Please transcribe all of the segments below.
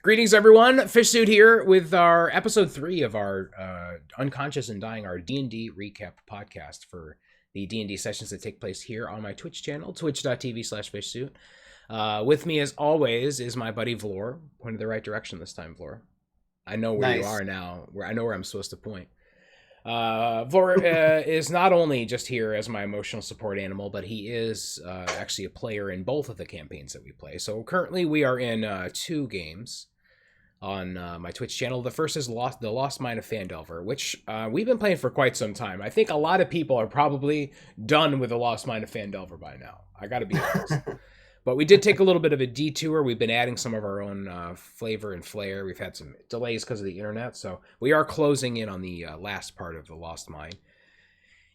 Greetings, everyone. Fishsuit here with our episode 3 of our Unconscious and Dying, our D&D recap podcast for the D&D sessions that take place here on my Twitch channel, twitch.tv/fishsuit. With me, as always, is my buddy Vlor. Point in the right direction this time, Vlor. I know where you are now. I know where I'm supposed to point. Vlor is not only just here as my emotional support animal, but he is actually a player in both of the campaigns that we play. So currently we are in 2 games on my Twitch channel. The first is The Lost Mine of Phandelver, which we've been playing for quite some time. I think a lot of people are probably done with The Lost Mine of Phandelver by now. I gotta be honest. But we did take a little bit of a detour. We've been adding some of our own flavor and flair. We've had some delays because of the internet, so we are closing in on the last part of The Lost Mine.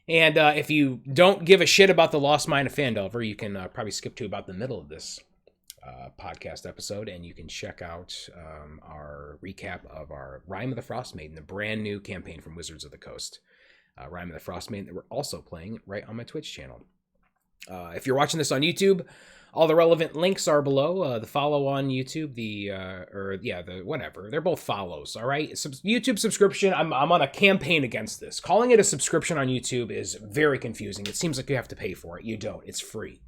And if you don't give a shit about The Lost Mine of Phandelver, you can probably skip to about the middle of this podcast episode, and you can check out our recap of our Rime of the Frost Maiden, the brand new campaign from Wizards of the Coast. Rime of the Frost Maiden that we're also playing right on my Twitch channel. If you're watching this on YouTube, all the relevant links are below. The follow on YouTube, the whatever. They're both follows, all right? YouTube subscription, I'm on a campaign against this. Calling it a subscription on YouTube is very confusing. It seems like you have to pay for it. You don't. It's free.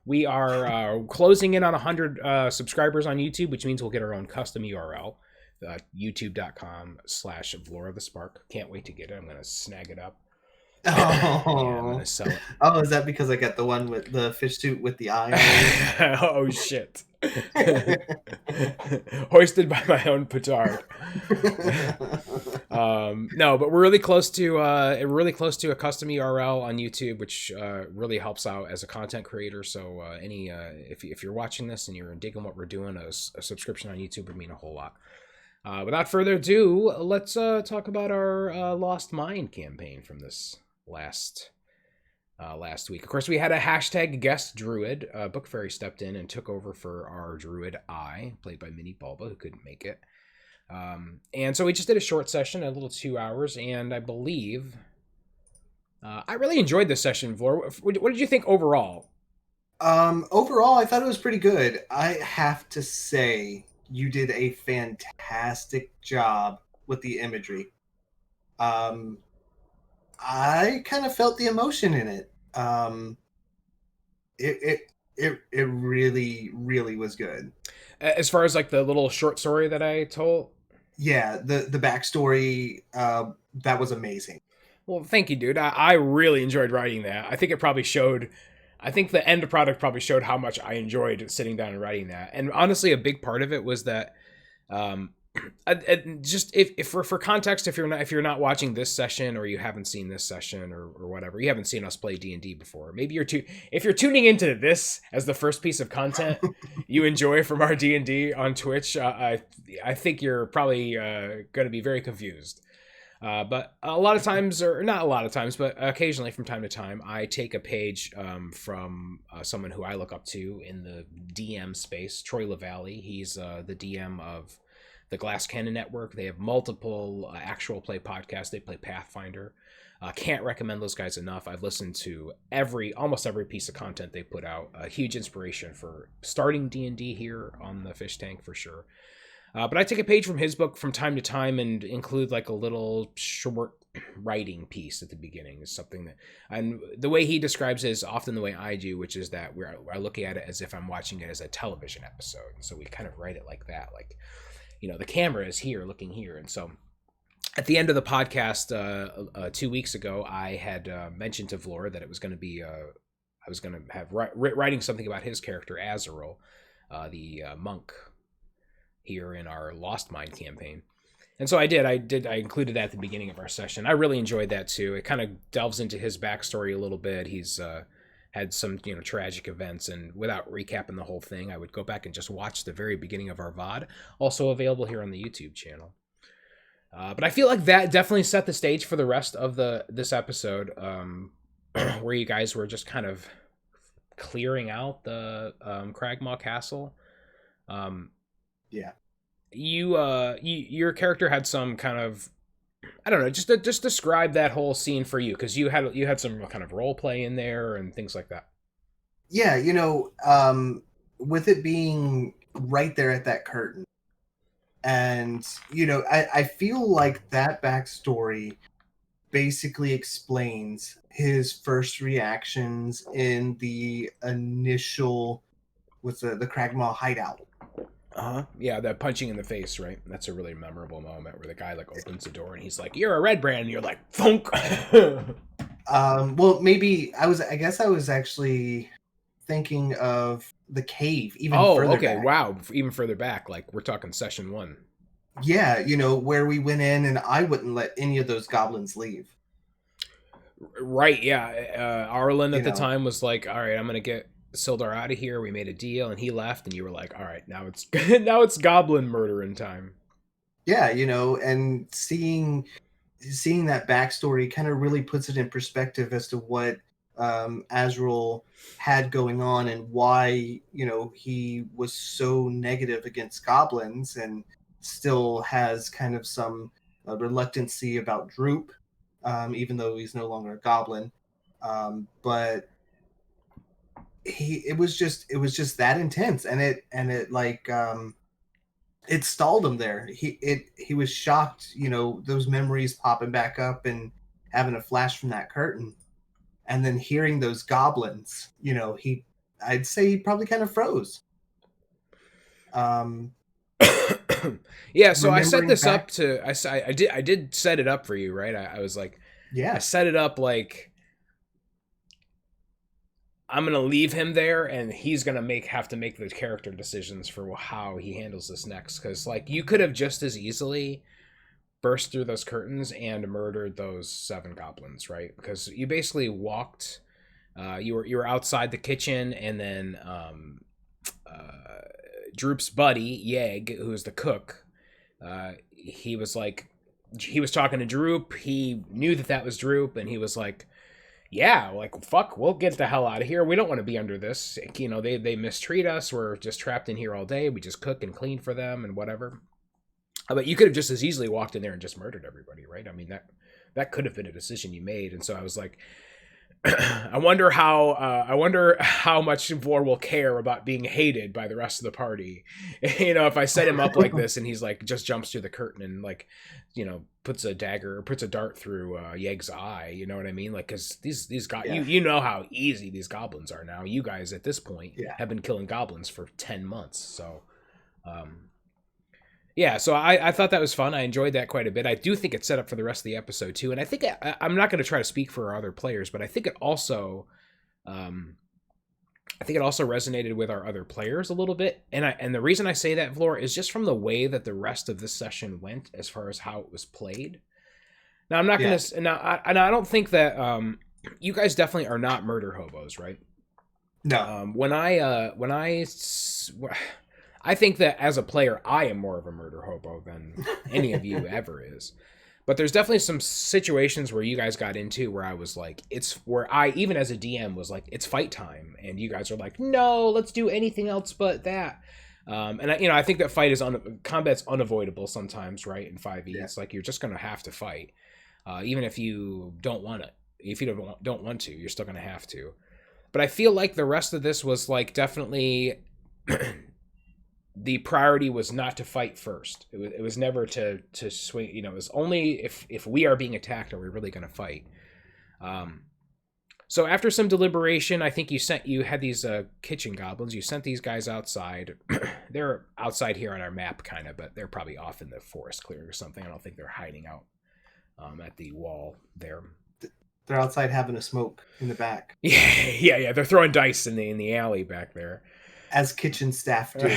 We are closing in on 100 subscribers on YouTube, which means we'll get our own custom URL, youtube.com/Vlora the Spark. Can't wait to get it. I'm going to snag it up. Oh, yeah, I'm gonna sell it. Oh, is that because I got the one with the fish suit with the eye? Oh shit! Hoisted by my own petard. No, but we're really close to a custom URL on YouTube, which really helps out as a content creator. So if you're watching this and you're digging what we're doing, a subscription on YouTube would mean a whole lot. Without further ado, let's talk about our Lost Mine campaign from this last week. Of course, we had a hashtag guest druid. Book Fairy stepped in and took over for our druid I, played by Mini Bulba, who couldn't make it. And so we just did a short session, a little 2 hours, and I believe I really enjoyed this session, Vlor. What did you think overall? Overall, I thought it was pretty good. I have to say, you did a fantastic job with the imagery. I kind of felt the emotion in it. It really, really was good. As far as like the little short story that I told? Yeah, the backstory, that was amazing. Well, thank you, dude. I really enjoyed writing that. I think the end product probably showed how much I enjoyed sitting down and writing that. And honestly, a big part of it was that, just if for context, if you're not watching this session, or you haven't seen this session or whatever, you haven't seen us play D&D before. Maybe if you're tuning into this as the first piece of content you enjoy from our D&D on Twitch, I think you're probably going to be very confused. But a lot of times, or not a lot of times, but occasionally from time to time, I take a page from someone who I look up to in the DM space, Troy LaValle. He's the DM of the Glass Cannon Network. They have multiple actual play podcasts. They play Pathfinder. Can't recommend those guys enough. I've listened to almost every piece of content they put out. A huge inspiration for starting D&D here on the Fish Tank for sure. But I take a page from his book from time to time and include like a little short writing piece at the beginning. Is something that, and the way he describes it is often the way I do, which is that I look at it as if I'm watching it as a television episode. And so we kind of write it like that. Like, the camera is here looking here. And so at the end of the podcast 2 weeks ago, I had mentioned to Vlora that it was going to be, I was going to have writing something about his character, Azarel, the monk here in our Lost Mine campaign. And so I did. I included that at the beginning of our session. I really enjoyed that too. It kind of delves into his backstory a little bit. He's had some tragic events, and without recapping the whole thing, I would go back and just watch the very beginning of our VOD, also available here on the YouTube channel. But I feel like that definitely set the stage for the rest of this episode, where you guys were just kind of clearing out the Cragmaw Castle. Yeah. Your character had some kind of, I don't know, just describe that whole scene for you, because you had some kind of role play in there and things like that. Yeah, with it being right there at that curtain, And, you know, I feel like that backstory basically explains his first reactions in the initial with the Kragmaw hideout. Uh-huh. Yeah, the punching in the face, right? That's a really memorable moment where the guy like opens the door and he's like, "You're a red brand," and you're like, "Thunk." Well, maybe I guess I was actually thinking of the cave even Oh, further okay. back. Wow. Even further back, like we're talking session 1. Yeah, you know, where we went in and I wouldn't let any of those goblins leave. Right, yeah. Arlen You at the know, time was like, "All right, I'm gonna get Sildar out of here." We made a deal, and he left, and you were like, "All right, now it's now it's goblin murdering time." yeah, you know, and seeing that backstory kind of really puts it in perspective as to what Azrael had going on and why, you know, he was so negative against goblins and still has kind of some reluctancy about Droop, even though he's no longer a goblin. But it was just that intense, and it like it stalled him there. He was shocked, you know, those memories popping back up and having a flash from that curtain, and then hearing those goblins. You know, I'd say he probably kind of froze. Um, Yeah, so I set remembering this up back, to I did set it up for you, right? I was like, I yeah, set it up like I'm gonna leave him there, and he's gonna have to make the character decisions for how he handles this next. Because like you could have just as easily burst through those curtains and murdered those 7 goblins, right? Because you basically walked. You were outside the kitchen, and then Droop's buddy Yeg, who was the cook, he was talking to Droop. He knew that was Droop, and he was like, "Yeah, like fuck, we'll get the hell out of here. We don't want to be under this. You know, they mistreat us. We're just trapped in here all day. We just cook and clean for them and whatever." But you could have just as easily walked in there and just murdered everybody, right? I mean that could have been a decision you made. And so I was like, I wonder how much Vor will care about being hated by the rest of the party. You know, if I set him up like this and he's like just jumps through the curtain and like, you know, puts a dart through Yeg's eye. You know what I mean? Like, because these guys, yeah, you know how easy these goblins are now. You guys at this point yeah, have been killing goblins for 10 months, so. Yeah, so I thought that was fun. I enjoyed that quite a bit. I do think it's set up for the rest of the episode too, and I think I'm not going to try to speak for our other players, but um, I think it also resonated with our other players a little bit. And the reason I say that, Vlor, is just from the way that the rest of this session went as far as how it was played. Now I'm not yeah. going to I don't think that you guys definitely are not murder hobos, right? No, I think that as a player, I am more of a murder hobo than any of you ever is. But there's definitely some situations where you guys got into where I was like, it's where I, even as a DM, was like, it's fight time. And you guys are like, no, let's do anything else but that. And I think that combat's unavoidable sometimes, right? In 5e, yeah, it's like you're just going to have to fight. Even if you don't want it. If you don't want to, you're still going to have to. But I feel like the rest of this was like definitely the priority was not to fight first. It was never to swing. You know, it was only if we are being attacked are we really going to fight. So after some deliberation, I think you had these kitchen goblins. You sent these guys outside. They're outside here on our map, kind of, but they're probably off in the forest clearing or something. I don't think they're hiding out at the wall there. they're outside having a smoke in the back, Yeah. They're throwing dice in the alley back there. as kitchen staff do.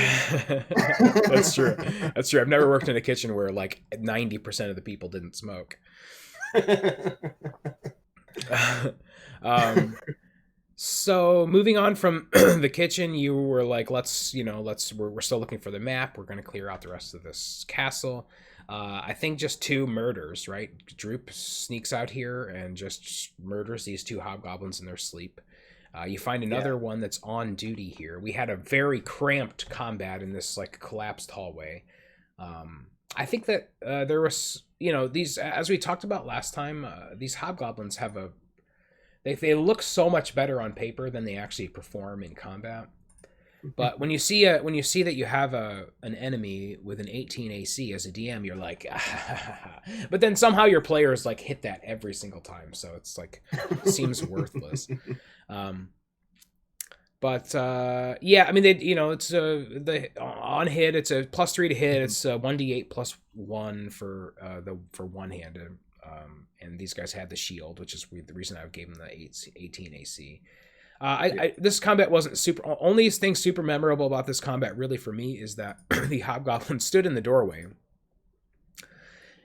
That's true. That's true. I've never worked in a kitchen where like 90% of the people didn't smoke. So moving on from the kitchen, you were like, we're still looking for the map. We're going to clear out the rest of this castle. I think just 2 murders, right? Droop sneaks out here and just murders these 2 hobgoblins in their sleep. You find another one that's on duty here. We had a very cramped combat in this like collapsed hallway. I think that there was, these, as we talked about last time, these hobgoblins have they look so much better on paper than they actually perform in combat. But when you see that you have an enemy with an 18 AC as a DM, you're like, but then somehow your players like hit that every single time, so it's like seems worthless. Um, but yeah, I mean, they, it's the on hit, it's a +3 to hit. It's 1d8 +1 for for one handed. And these guys had the shield, which is the reason I gave them the 18 AC. This combat wasn't super. Only thing super memorable about this combat, really, for me, is that the hobgoblin stood in the doorway,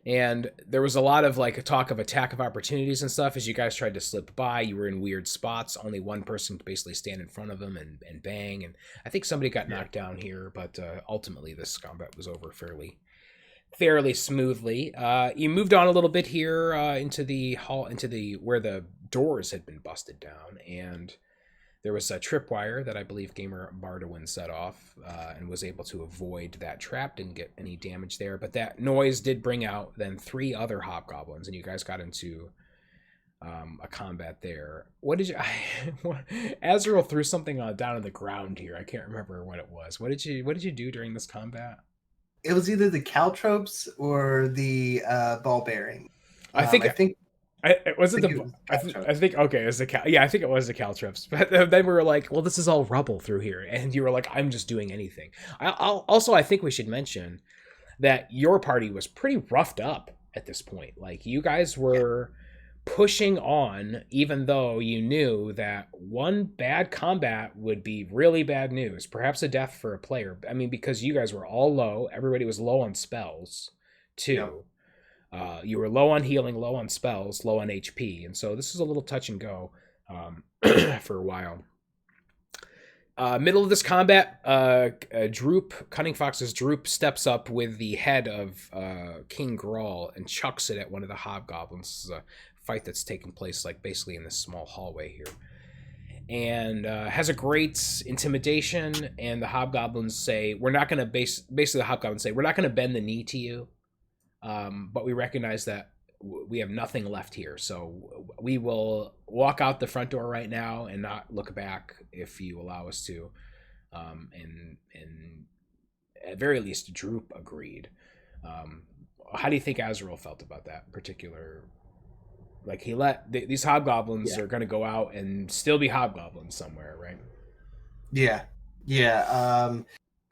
and there was a lot of like a talk of attack of opportunities and stuff. As you guys tried to slip by, you were in weird spots. Only one person could basically stand in front of them and bang. And I think somebody got knocked down here, but ultimately this combat was over fairly smoothly. You moved on a little bit here into the hall, where the doors had been busted down, and there was a tripwire that I believe Gamer Bardowin set off and was able to avoid that trap. Didn't get any damage there, but that noise did bring out then 3 other hobgoblins, and you guys got into a combat there. What did you? Azrael threw something down on the ground here. I can't remember what it was. What did you do during this combat? It was either the caltropes or the ball bearing. I think I think okay, it was I think it was the caltrops. But then we were like, well, this is all rubble through here, and you were like, I'm just doing anything. I think we should mention that your party was pretty roughed up at this point. Like, you guys were pushing on, even though you knew that one bad combat would be really bad news, perhaps a death for a player. I mean, because you guys were all low, everybody was low on spells too. You were low on healing, low on spells, low on HP, and so this is a little touch and go for a while. Middle of this combat, Cunning Fox's Droop steps up with the head of King Grawl and chucks it at one of the hobgoblins. This is a fight that's taking place like basically in this small hallway here, and has a great intimidation. And the hobgoblins say, "We're not going to basically the hobgoblins say, we're not going to bend the knee to you, but we recognize that we have nothing left here, so we will walk out the front door right now and not look back if you allow us to." And at very least, Droop agreed. How do you think Azrael felt about that particular? Like, he let these hobgoblins are going to go out and still be hobgoblins somewhere, right? Yeah.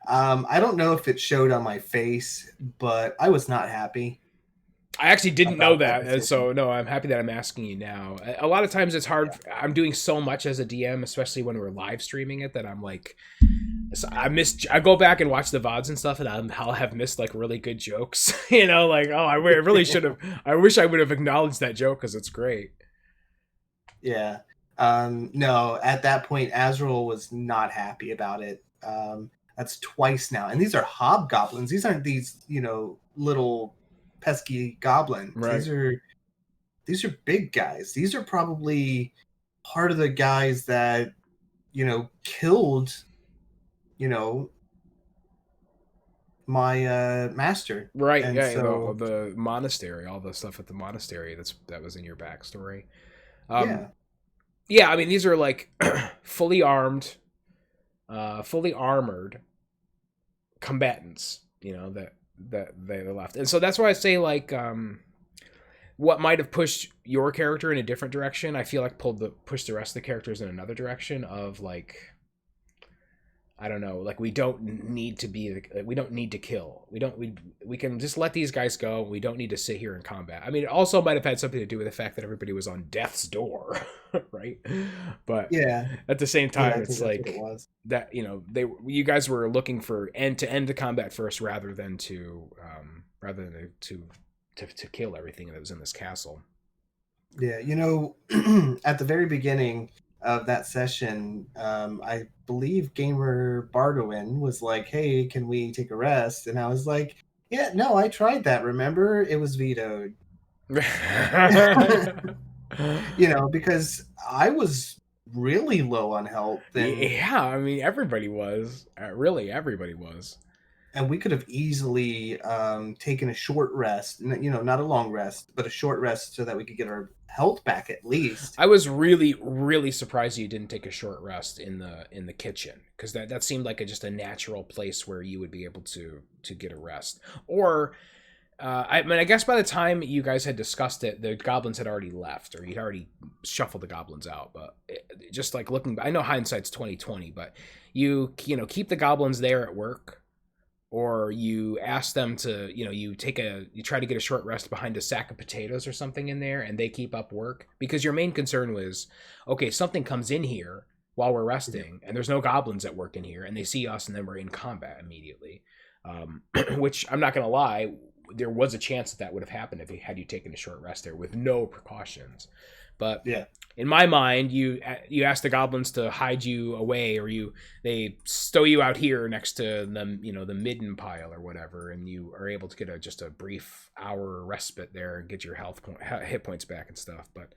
I don't know if it showed on my face, but I was not happy. I actually didn't know that, so no, I'm happy that I'm asking you now. A lot of times it's hard. Yeah. I'm doing so much as a DM, especially when we're live streaming it, that I'm like, I go back and watch the VODs and stuff, and I'll have missed like really good jokes. Like, oh, I really should have. I wish I would have acknowledged that joke because it's great. Yeah. No, at that point, Azrael was not happy about it. That's twice now, and these are hobgoblins. These aren't these, little pesky goblins. Right. These are big guys. These are probably part of the guys that killed my master. Right. And so the monastery, all the stuff at the monastery that was in your backstory. Yeah, I mean, these are like fully armed, fully armored combatants, that they left. And so that's why I say, like, what might have pushed your character in a different direction, I feel like pushed the rest of the characters in another direction of, like, I don't know, like, we don't need to kill. We can just let these guys go. We don't need to sit here in combat. I mean, it also might have had something to do with the fact that everybody was on death's door, right? But yeah, at the same time, it's like that, you guys were looking for to end the combat first rather than to kill everything that was in this castle. Yeah, at the very beginning of that session, I believe Gamer Bardowin was like, "Hey, can we take a rest?" And I was like, "Yeah, no, I tried that. Remember, it was vetoed." Because I was really low on health. Yeah, I mean, everybody was. Really, everybody was. and we could have easily taken a short rest, not a long rest, but a short rest, so that we could get our health back at least. I was really, really surprised you didn't take a short rest in the kitchen, because that seemed like just a natural place where you would be able to get a rest. Or, I mean, I guess by the time you guys had discussed it, the goblins had already left, or you'd already shuffled the goblins out. But just like looking, I know hindsight's 2020, but you keep the goblins there at work, or you ask them to, you try to get a short rest behind a sack of potatoes or something in there, and they keep up work, because your main concern was, okay, something comes in here while we're resting, and there's no goblins at work in here, and they see us, and then we're in combat immediately. Which, I'm not gonna lie, there was a chance that would have happened if you had taken a short rest there with no precautions. But Yeah. in my mind, you ask the goblins to hide you away, or they stow you out here next to them, the midden pile or whatever, and you are able to get just a brief hour respite there and get your hit points back and stuff. But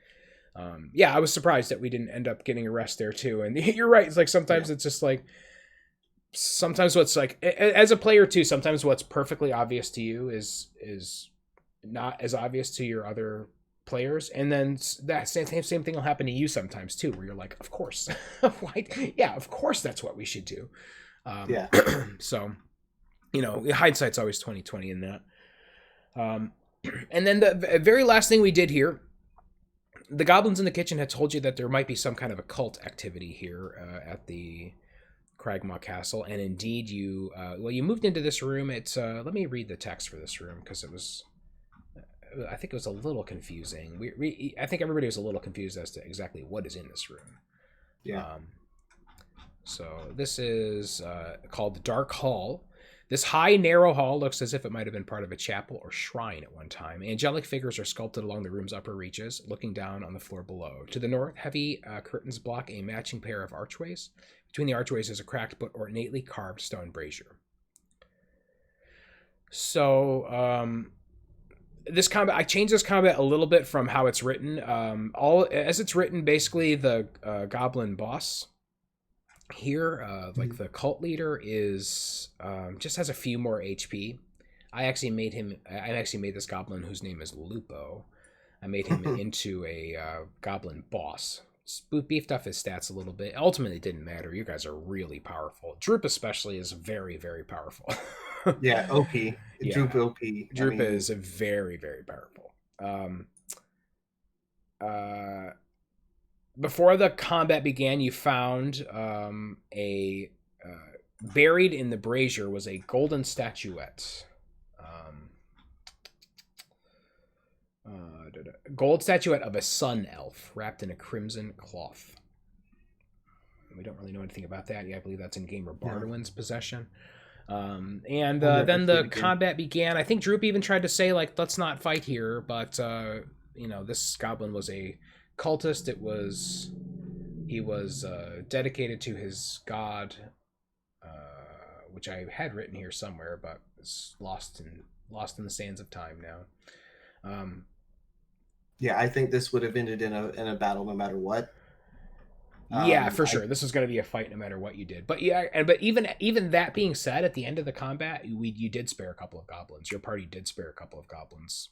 yeah, I was surprised that we didn't end up getting a rest there too. And you're right; it's like sometimes it's just like, sometimes what's like, as a player too, sometimes what's perfectly obvious to you is not as obvious to your other players, and then that same thing will happen to you sometimes too, where you're like, of course. Yeah, of course that's what we should do. Yeah. So hindsight's always 2020 in that. And then the very last thing we did here, the goblins in the kitchen had told you that there might be some kind of occult activity here at the Cragmaw Castle, and indeed you moved into this room. It's let me read the text for this room, because I think it was a little confusing. I think everybody was a little confused as to exactly what is in this room. Yeah. So this is called the Dark Hall. This high, narrow hall looks as if it might have been part of a chapel or shrine at one time. Angelic figures are sculpted along the room's upper reaches, looking down on the floor below. To the north, heavy curtains block a matching pair of archways. Between the archways is a cracked but ornately carved stone brazier. So, this combat, I changed this combat a little bit from how it's written. As it's written, basically the goblin boss here, like the cult leader, is just has a few more HP. I actually made this goblin, whose name is Lupo. I made him into a goblin boss. Beefed up his stats a little bit. Ultimately, it didn't matter. You guys are really powerful. Drupa especially is very, very powerful. Yeah, OP. Yeah. Drupa OP. Drupa is very, very powerful. Before the combat began, you found buried in the brazier was a golden statuette. Gold statuette of a sun elf wrapped in a crimson cloth. We don't really know anything about that yet. I believe that's in Gamer Bardwin's possession. And then the combat began. I think Droop even tried to say, like, let's not fight here, but this goblin was a cultist. He was dedicated to his god, which I had written here somewhere, but it's lost in the sands of time now. Yeah, I think this would have ended in a battle no matter what. Yeah, for sure. This was going to be a fight no matter what you did. But yeah, but even that being said, at the end of the combat, you did spare a couple of goblins. Your party did spare a couple of goblins.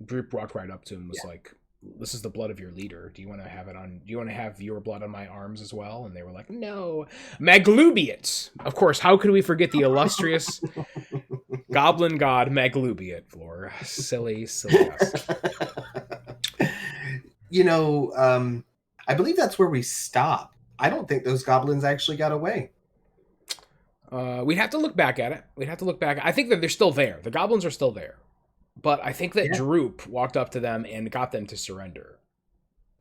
Droop walked right up to him and was like, "This is the blood of your leader. Do you want to have it on? Do you want to have your blood on my arms as well?" And they were like, "No, Maglubiot." Of course, how could we forget the illustrious goblin god Maglubiot? Floor, silly us. I believe that's where we stop. I don't think those goblins actually got away. We'd have to look back at it. I think that they're still there. The goblins are still there. But I think that Droop walked up to them and got them to surrender.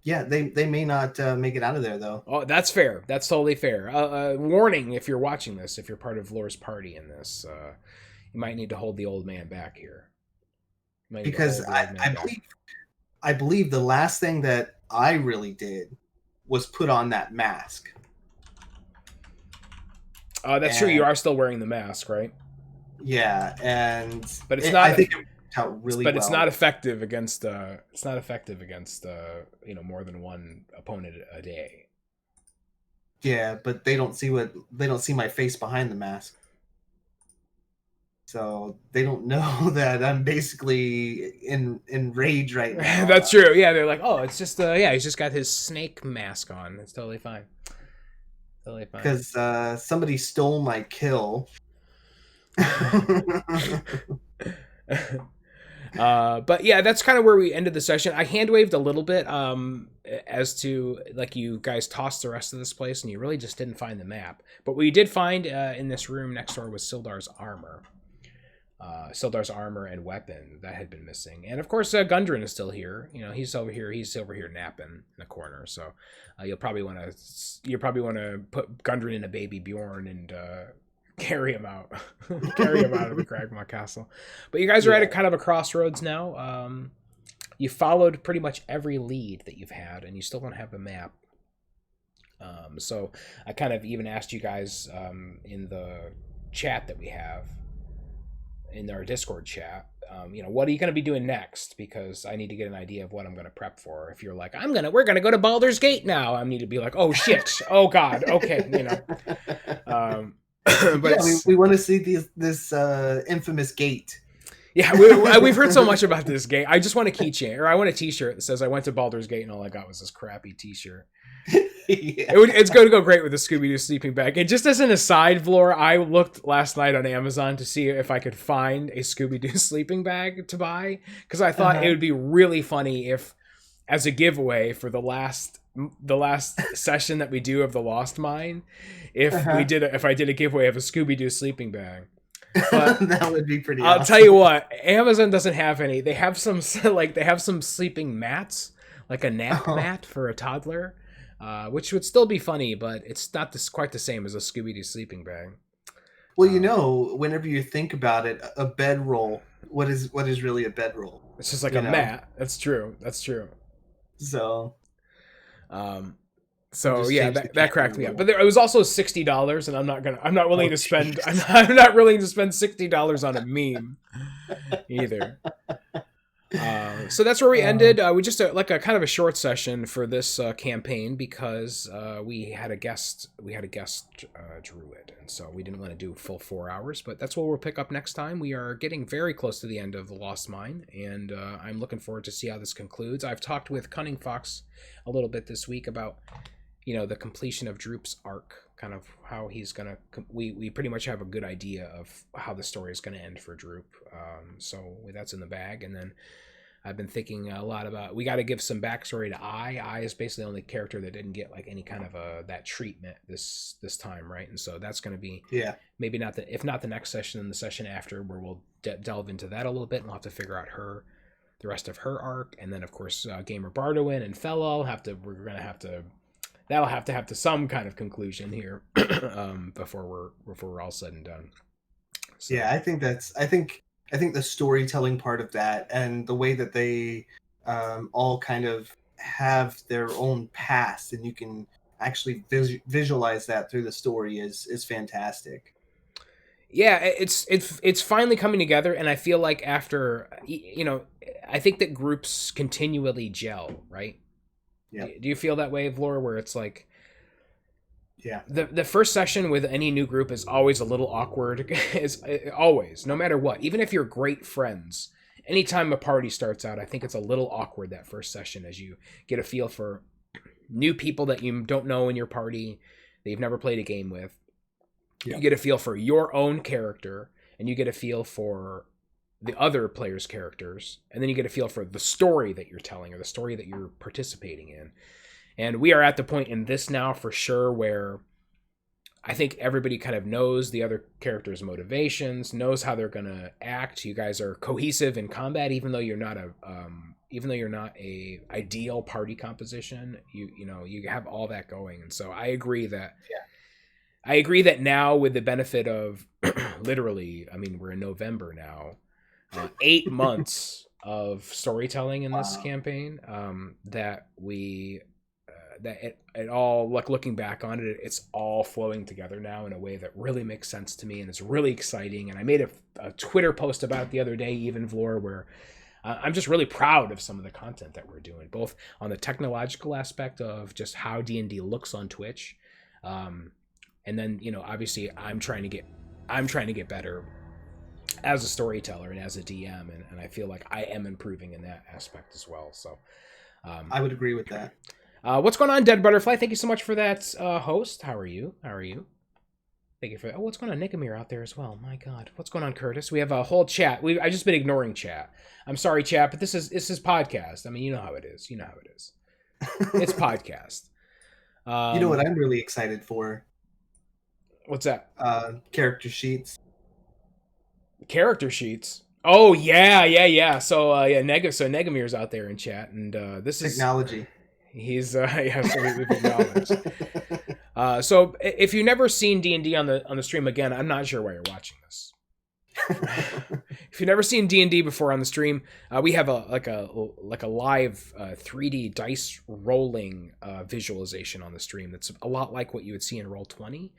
Yeah, they may not make it out of there, though. Oh, that's fair. That's totally fair. Warning, if you're watching this, if you're part of Lore's party in this, you might need to hold the old man back here. Because I believe the last thing that I really did was put on that mask. That's true. You are still wearing the mask, right? Yeah, but it's not. I think it worked out really well. But it's not effective against. More than one opponent a day. Yeah, but they don't see my face behind the mask. So they don't know that I'm basically in rage right now. That's true. Yeah, they're like, oh, it's just yeah, he's just got his snake mask on. It's totally fine. Totally fine. Because somebody stole my kill. But yeah, that's kind of where we ended the session. I hand waved a little bit as to like you guys tossed the rest of this place and you really just didn't find the map. But what you did find in this room next door was Sildar's armor. Sildar's armor and weapon that had been missing, and of course Gundren is still here. You know, he's over here napping in the corner. So you'll probably want to put Gundren in a baby Bjorn and carry him out, carry him out of the Cragmaw Castle. But you guys are at a kind of a crossroads now. You followed pretty much every lead that you've had, and you still don't have a map. So I kind of even asked you guys in the chat that we have in our Discord chat, you know, what are you going to be doing next? Because I need to get an idea of what I'm going to prep for. If you're like, we're going to go to Baldur's Gate now, I need to be like, oh shit, oh god, okay, you know. But yeah, we want to see this infamous gate. Yeah, we've heard so much about this gate. I just want a keychain, or I want a T-shirt that says I went to Baldur's Gate and all I got was this crappy T-shirt. Yeah. It's going to go great with the Scooby-Doo sleeping bag. And just as an aside, Vlor, I looked last night on Amazon to see if I could find a Scooby-Doo sleeping bag to buy, because I thought it would be really funny if, as a giveaway for the last session that we do of the Lost Mine, if I did a giveaway of a Scooby-Doo sleeping bag. But that would be pretty I'll awesome. tell you what, Amazon doesn't have any. They have some sleeping mats, like a nap mat for a toddler. Which would still be funny, but it's not quite the same as a Scooby-Doo sleeping bag. Well, you know, whenever you think about it, a bedroll, what is really a bedroll? It's just like a mat. That's true. So yeah, that cracked me up. But it was also $60, and I'm not willing to spend. I'm not willing to spend $60 on a meme either. So that's where we ended. We just like a kind of a short session for this campaign because we had a guest druid, and so we didn't want to do full 4 hours. But that's what we'll pick up next time. We are getting very close to the end of the Lost Mine, and I'm looking forward to see how this concludes. I've talked with Cunning Fox a little bit this week about, you know, the completion of Droop's arc, kind of how he's gonna. We pretty much have a good idea of how the story is going to end for Droop. So that's in the bag, and then I've been thinking a lot about. We got to give some backstory to Ai. Ai is basically the only character that didn't get like any kind of that treatment this time, right? And so that's going to be maybe not if not the next session, then the session after, where we'll delve into that a little bit, and we'll have to figure out the rest of her arc, and then of course Gamer Bardowin and Fellow that'll have to have some kind of conclusion here before we're all said and done. So. Yeah, I think the storytelling part of that and the way that they all kind of have their own past, and you can actually visualize that through the story is fantastic. Yeah, it's finally coming together, and I feel like after, you know, I think that groups continually gel, right? Yeah. Do you feel that way, Vlor, where it's like, yeah, the first session with any new group is always a little awkward. Is always, no matter what, even if you're great friends, anytime a party starts out, I think it's a little awkward that first session, as you get a feel for new people that you don't know in your party that you've never played a game with. You get a feel for your own character, and you get a feel for the other players' characters, and then you get a feel for the story that you're telling, or the story that you're participating in. And we are at the point in this now for sure where I think everybody kind of knows the other characters' motivations, knows how they're gonna act. You guys are cohesive in combat, even though you're not a ideal party composition. You have all that going, and so I agree that now, with the benefit of literally, I mean, we're in November now. 8 months of storytelling in this campaign, that it all, like, looking back on it, it's all flowing together now in a way that really makes sense to me, and it's really exciting. And I made a Twitter post about it the other day, even, Vlor, where I'm just really proud of some of the content that we're doing, both on the technological aspect of just how D&D looks on Twitch, and then, you know, obviously I'm trying to get better as a storyteller and as a DM, and I feel like I am improving in that aspect as well. So I would agree with that. what's going on, Dead Butterfly? Thank you so much for that, host. How are you? How are you? Thank you for that. Oh, what's going on, Nikamir out there as well? My God, what's going on, Curtis? We have a whole chat. I just been ignoring chat. I'm sorry, chat, but this is podcast. I mean, you know how it is. You know how it is. It's podcast. You know what I'm really excited for? What's that? Character sheets. Character sheets. Oh yeah. So Negamir's out there in chat, and this is technology. He's yeah, so we've acknowledged. So if you've never seen D&D on the stream, again, I'm not sure why you're watching this. If you've never seen D&D before on the stream, we have a live 3D dice rolling visualization on the stream that's a lot like what you would see in Roll20.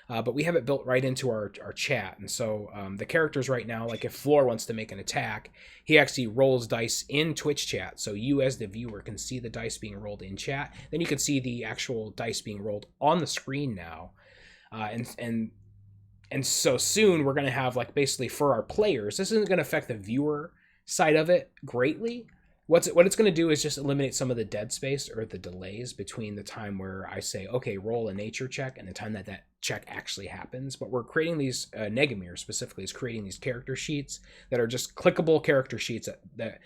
But we have it built right into our chat. And so the characters right now, like if Floor wants to make an attack, he actually rolls dice in Twitch chat. So you as the viewer can see the dice being rolled in chat. Then you can see the actual dice being rolled on the screen now. And so soon we're going to have, like, basically for our players, this isn't going to affect the viewer side of it greatly. What it's going to do is just eliminate some of the dead space or the delays between the time where I say, okay, roll a nature check, and the time that check actually happens. But we're creating these, Negamir specifically is creating these character sheets that are just clickable character sheets that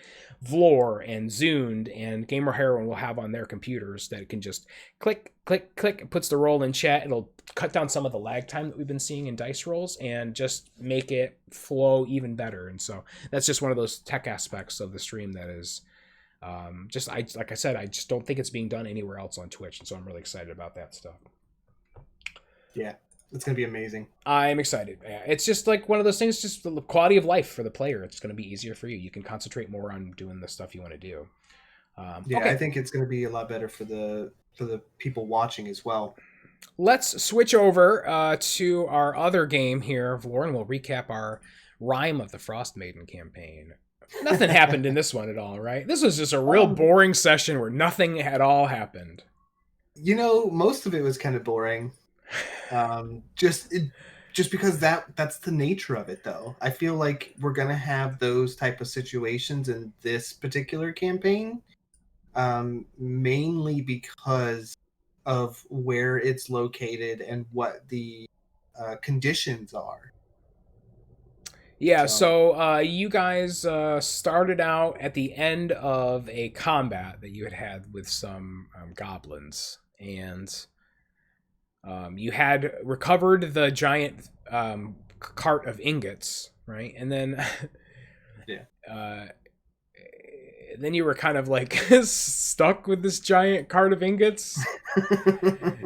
Vlor and Zund and Gamer Heroine will have on their computers that it can just click, click, click. It puts the roll in chat. It'll cut down some of the lag time that we've been seeing in dice rolls and just make it flow even better. And so that's just one of those tech aspects of the stream that is like I said, I just don't think it's being done anywhere else on Twitch. And so I'm really excited about that stuff. Yeah, it's going to be amazing. I'm excited. It's just like one of those things, just the quality of life for the player. It's going to be easier for you. You can concentrate more on doing the stuff you want to do. Okay. I think it's going to be a lot better for the people watching as well. Let's switch over to our other game here, Vlor, and we'll recap our Rime of the Frost Maiden campaign. Nothing happened in this one at all, right? This was just a real boring session where nothing at all happened. Most of it was kind of boring. Just because that's the nature of it, though. I feel like we're gonna have those type of situations in this particular campaign, mainly because of where it's located and what the conditions are. Yeah, so you guys started out at the end of a combat that you had with some goblins, and you had recovered the giant cart of ingots, right? And then, then you were kind of like stuck with this giant cart of ingots.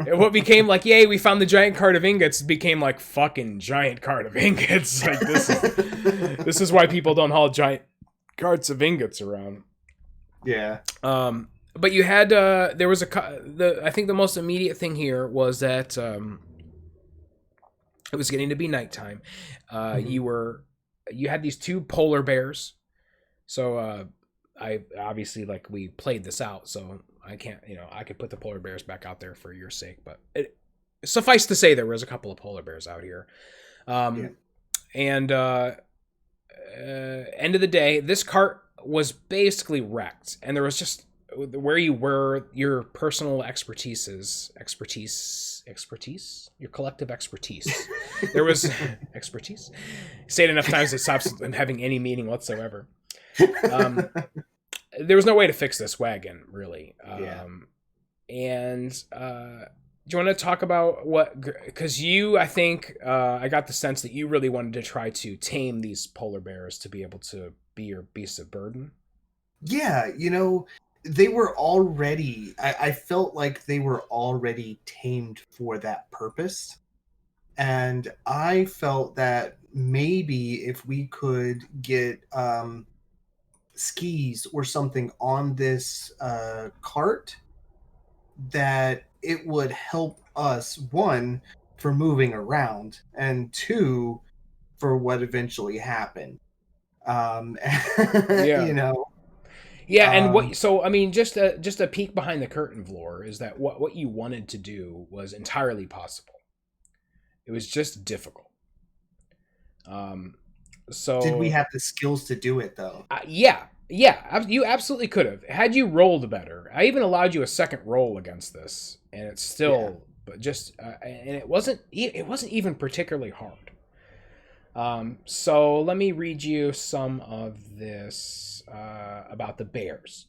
And what became like, yay, we found the giant cart of ingots, became like fucking giant cart of ingots. Like this is why people don't haul giant carts of ingots around. Yeah. But you had there was I think the most immediate thing here was that it was getting to be nighttime. You had these two polar bears. So I obviously, like, we played this out, so I can't, I could put the polar bears back out there for your sake, but suffice to say there was a couple of polar bears out here. And end of the day, this cart was basically wrecked, and there was just where you were, your personal expertise, your collective expertise. There was expertise. Say it enough times it stops having any meaning whatsoever. There was no way to fix this wagon, really. And do you want to talk about what, because I think I got the sense that you really wanted to try to tame these polar bears to be able to be your beasts of burden. Yeah, they were already, I felt like they were already tamed for that purpose. And I felt that maybe if we could get skis or something on this cart, that it would help us, one, for moving around, and two, for what eventually happened. Yeah, and just a peek behind the curtain, Vlor, is that what you wanted to do was entirely possible. It was just difficult. Did we So have the skills to do it though? yeah, you absolutely could have. Had you rolled better, I even allowed you a second roll against this, and it's Yeah. still, but just, and it wasn't even particularly hard. So let me read you some of this about the bears.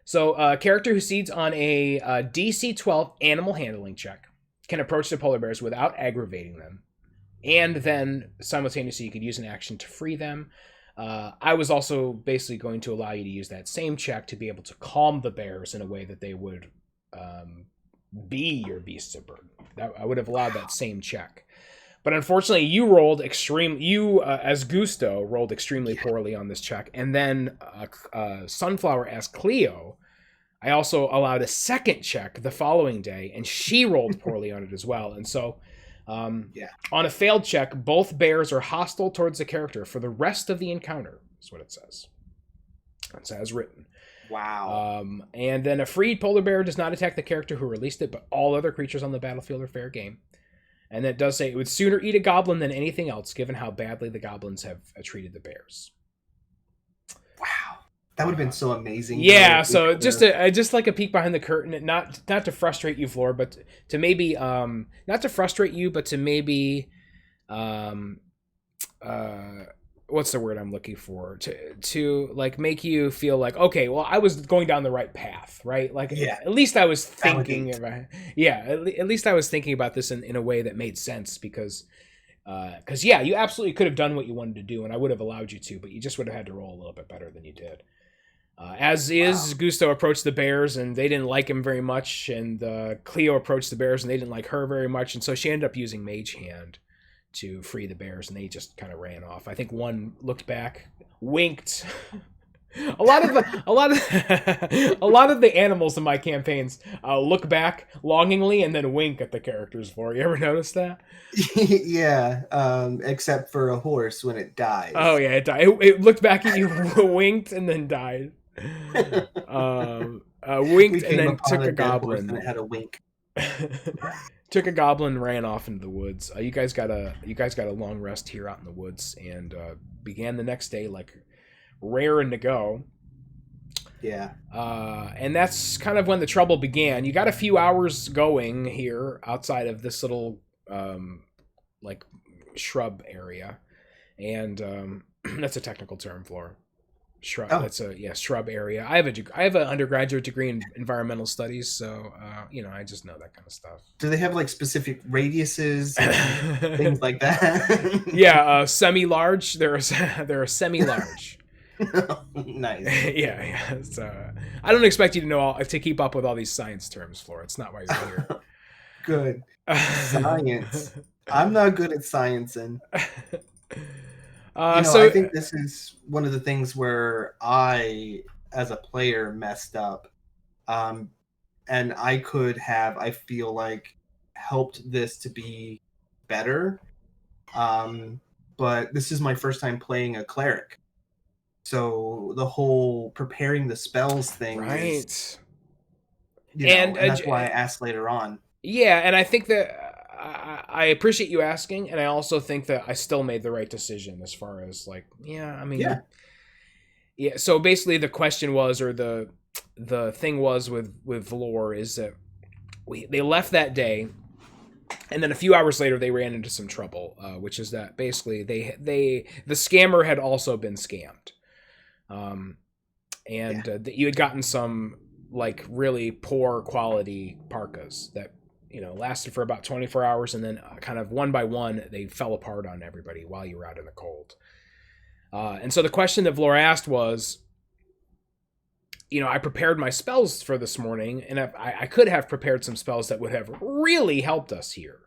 So a character who succeeds on a DC 12 animal handling check can approach the polar bears without aggravating them, and then simultaneously you could use an action to free them. I was also basically going to allow you to use that same check to be able to calm the bears in a way that they would be your beasts of burden. I would have allowed that same check. But unfortunately, you as Gusto rolled extremely poorly on this check, and then Sunflower as Cleo, I also allowed a second check the following day, and she rolled poorly on it as well. And so, Yeah. on a failed check, both bears are hostile towards the character for the rest of the encounter. Is what it says. That's as written. Wow. And then a freed polar bear does not attack the character who released it, but all other creatures on the battlefield are fair game. And it does say it would sooner eat a goblin than anything else, given how badly the goblins have treated the bears. Wow. That would have been so amazing. Yeah, so just like a peek behind the curtain, not to frustrate you, Floor, but to maybe not to frustrate you, but to maybe what's the word I'm looking for, to like make you feel like, okay, well, I was going down the right path, right? Like, Yeah. at least I was thinking about, at least I was thinking about this in a way that made sense, because yeah, you absolutely could have done what you wanted to do, and I would have allowed you to, but you just would have had to roll a little bit better than you did. Gusto approached the bears, and they didn't like him very much, and Cleo approached the bears, and they didn't like her very much, and so she ended up using Mage Hand to free the bears, and they just kind of ran off. I think one looked back, winked. a lot of the animals in my campaigns look back longingly and then wink at the characters. For you ever notice that? Yeah, except for a horse when it dies. Oh yeah, it died. It looked back at you, winked, and then died. Winked and then took a goblin. And it had a wink. Took a goblin, ran off into the woods. You guys got a long rest here out in the woods, and began the next day like raring to go. Yeah. And that's kind of when the trouble began. You got a few hours going here outside of this little like shrub area, and that's a technical term, Flora. Shrub. Oh. That's a shrub area. I have an undergraduate degree in environmental studies, so I just know that kind of stuff. Do they have like specific radiuses, things like that? Yeah, semi-large. They're semi-large. Nice. Yeah. So I don't expect you to keep up with all these science terms, Flora. It's not why you're here. Good. Science. I'm not good at science, and I think this is one of the things where I, as a player, messed up, and I could have, I feel like, helped this to be better. But this is my first time playing a cleric, so the whole preparing the spells thing, right? Is, and that's why I asked later on. Yeah, and I think that I appreciate you asking, and I also think that I still made the right decision as far as like, yeah. So basically, the question was, or the thing was with Vlor, is that they left that day, and then a few hours later they ran into some trouble, which is that basically the scammer had also been scammed, and you had gotten some like really poor quality parkas that lasted for about 24 hours, and then kind of one by one they fell apart on everybody while you were out in the cold. And so the question that Vlora asked was, I prepared my spells for this morning, and I could have prepared some spells that would have really helped us here.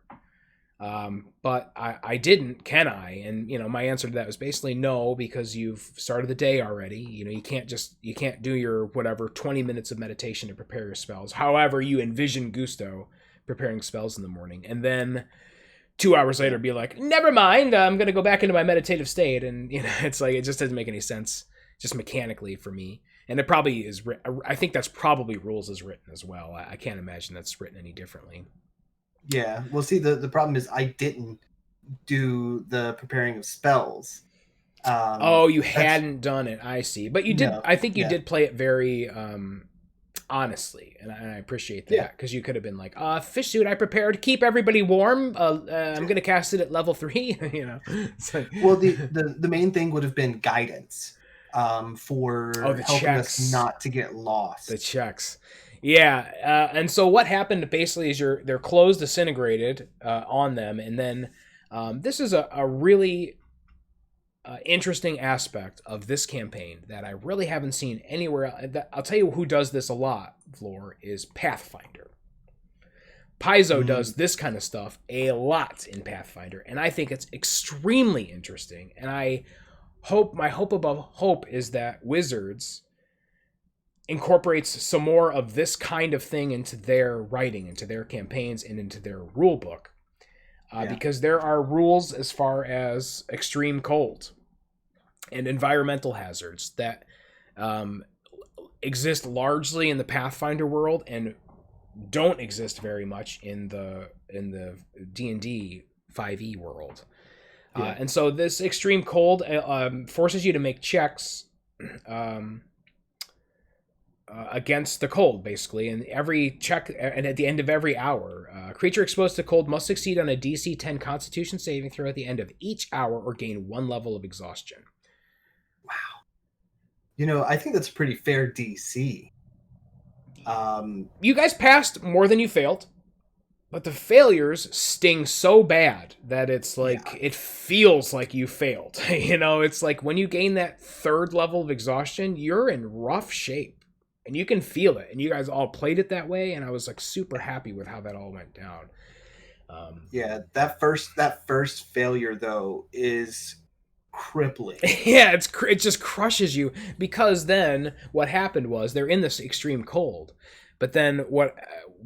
But I didn't, can I? And, my answer to that was basically no, because you've started the day already. You can't do your whatever 20 minutes of meditation to prepare your spells. However, you envision Gusto preparing spells in the morning, and then 2 hours later be like, never mind, I'm going to go back into my meditative state. And, it's like, it just doesn't make any sense just mechanically for me. And it probably is, I think that's probably rules as written as well. I can't imagine that's written any differently. Yeah. Well, see, the problem is I didn't do the preparing of spells. Um, Oh, you that's hadn't done it. I see. But you did. no, I think you yeah, did play it very honestly, and I appreciate yeah. that because you could have been like, fish suit. I prepared. Keep everybody warm. I'm gonna cast it at level 3. You know. It's like, Well, the main thing would have been guidance, oh, for the helping us checks. not to get The lost. checks. Yeah, and so what happened basically is their clothes disintegrated on them, and then this is a really interesting aspect of this campaign that I really haven't seen anywhere else. I'll tell you who does this a lot, Floor, is Pathfinder. Paizo Mm, does this kind of stuff a lot in Pathfinder, and I think it's extremely interesting. And my hope above hope is that Wizards incorporates some more of this kind of thing into their writing, into their campaigns, and into their rule book. yeah, Because there are rules as far as extreme cold and environmental hazards that um, exist largely in the Pathfinder world and don't exist very much in the D&D 5e world. yeah. And so this extreme cold forces you to make checks um, against the cold, basically. And every check, and at the end of every hour, a creature exposed to cold must succeed on a DC 10 Constitution saving throw at the end of each hour or gain 1 level of exhaustion. I think that's a pretty fair DC. Um, You guys passed more than you failed, but the failures sting so bad that it's like yeah, it feels like you failed. It's like when you gain that third level of exhaustion, you're in rough shape. And you can feel it. And you guys all played it that way, and I was like super happy with how that all went down. Um, yeah. That first failure though is crippling. yeah, it just crushes you because then what happened was they're in this extreme cold, but then what?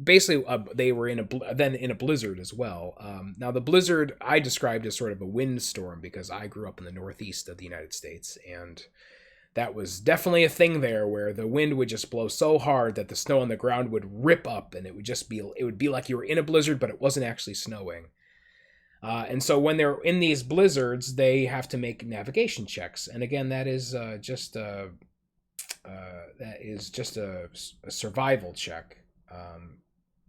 Basically, they were then in a blizzard as well. Now the blizzard I described as sort of a windstorm because I grew up in the northeast of the United States, and that was definitely a thing there where the wind would just blow so hard that the snow on the ground would rip up, and it would be like you were in a blizzard, but it wasn't actually snowing. And so when they're in these blizzards, they have to make navigation checks. And again, that is just a survival check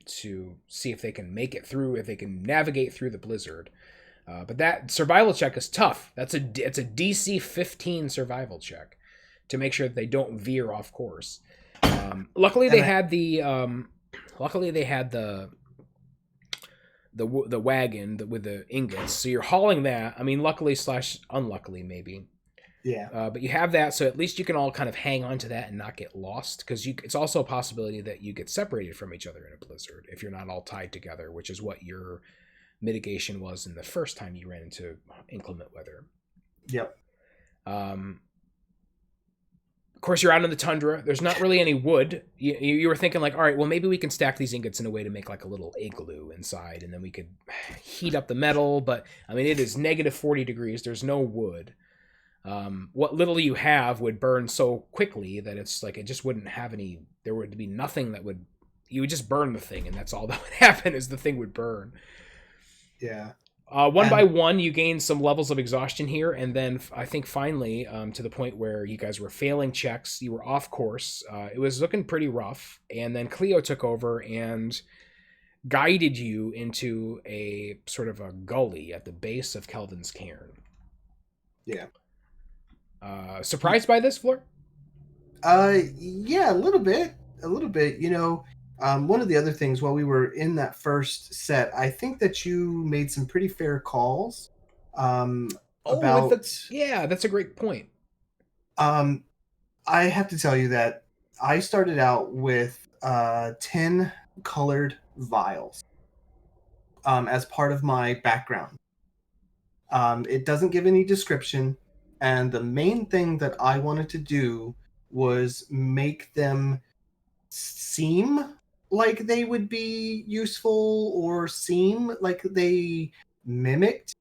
to see if they can make it through, if they can navigate through the blizzard. But that survival check is tough. It's a DC 15 survival check to make sure that they don't veer off course. Luckily, And they I, had the wagon with the ingots. So you're hauling that. I mean, luckily slash unluckily maybe. yeah, But you have that, so at least you can all kind of hang on to that and not get lost. Because it's also a possibility that you get separated from each other in a blizzard if you're not all tied together, which is what your mitigation was in the first time you ran into inclement weather. yep, Um, of course, you're out in the tundra. There's not really any wood. You were thinking like, all right, well, maybe we can stack these ingots in a way to make like a little igloo inside, and then we could heat up the metal. But I mean, it is negative 40 degrees. There's no wood. What little you have would burn so quickly that it's like it just wouldn't have any. There would be nothing that would. You would just burn the thing, and that's all that would happen is the thing would burn. yeah. One by And one, you gain some levels of exhaustion here, and then I think finally, to the point where you guys were failing checks, you were off course. It was looking pretty rough, and then Cleo took over and guided you into a sort of a gully at the base of Kelvin's cairn. yeah, Surprised by this, Floor? yeah, a little bit, a little bit. One of the other things while we were in that first set, I think that you made some pretty fair calls, Oh, about. yeah, that's a great point. Um, I have to tell you that I started out with 10 colored vials, as part of my background. It doesn't give any description, and the main thing that I wanted to do was make them seem like they would be useful or seem like they mimicked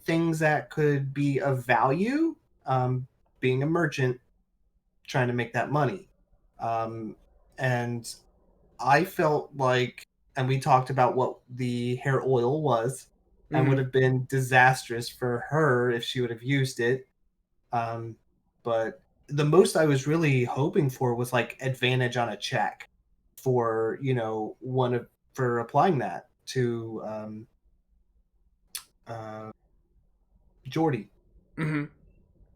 things that could be of value, being a merchant trying to make that money. And I felt like, and we talked about what the hair oil was and would Mm-hmm. have been disastrous for her if she would have used it. But the most I was really hoping for was like advantage on a check for for applying that to uh, Jordy. Mm-hmm.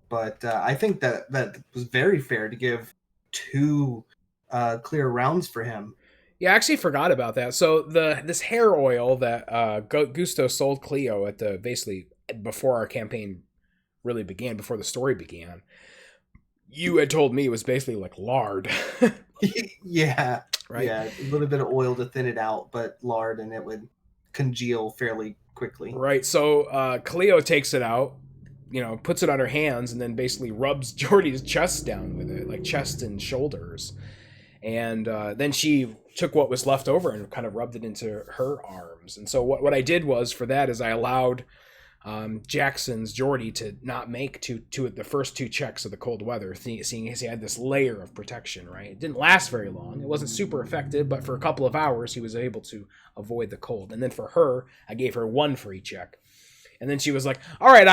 But I think that was very fair to give two clear rounds for him. Yeah, I actually forgot about that. So this hair oil that Gusto sold Cleo at the basically before our campaign really began, before the story began, you had told me it was basically like lard, Yeah, right? yeah, a little bit of oil to thin it out, but lard, and it would congeal fairly quickly. Right. So Cleo takes it out, puts it on her hands, and then basically rubs Jordy's chest down with it, like chest and shoulders. And then she took what was left over and kind of rubbed it into her arms. And so what I did was for that is I allowed Jackson's Jordy to not make the first two checks of the cold weather, seeing as he had this layer of protection. Right, it didn't last very long. It wasn't super effective, but for a couple of hours he was able to avoid the cold. And then for her, I gave her one free check. And then she was like, "All right,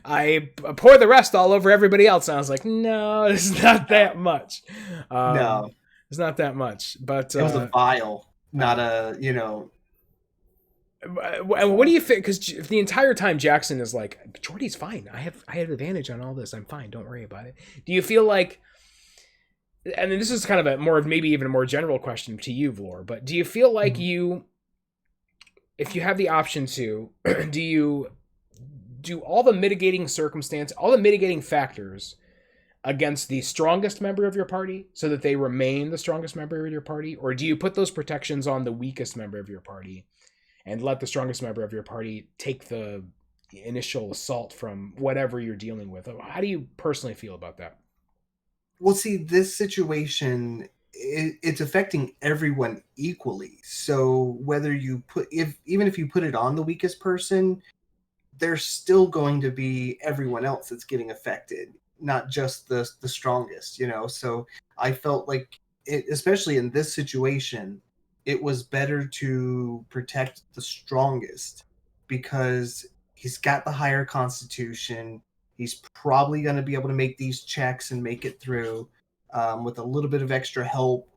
I pour the rest all over everybody else." And I was like, "No, it's not that much. No, It's not that much." But it was a vial, not a what do you think? Because the entire time Jackson is like, "Jordy's fine. I have advantage on all this. I'm fine. Don't worry about it." Do you feel like? And then this is kind of a more, maybe even a more general question to you, Vlor. But do you feel like if you have the option to, do you do all the mitigating all the mitigating factors against the strongest member of your party so that they remain the strongest member of your party? Or do you put those protections on the weakest member of your party and let the strongest member of your party take the initial assault from whatever you're dealing with? How do you personally feel about that? Well, see, this situation, it's affecting everyone equally. So whether you even if you put it on the weakest person, there's still going to be everyone else that's getting affected, not just the strongest. So I felt like especially in this situation, it was better to protect the strongest because he's got the higher constitution. He's probably going to be able to make these checks and make it through with a little bit of extra help.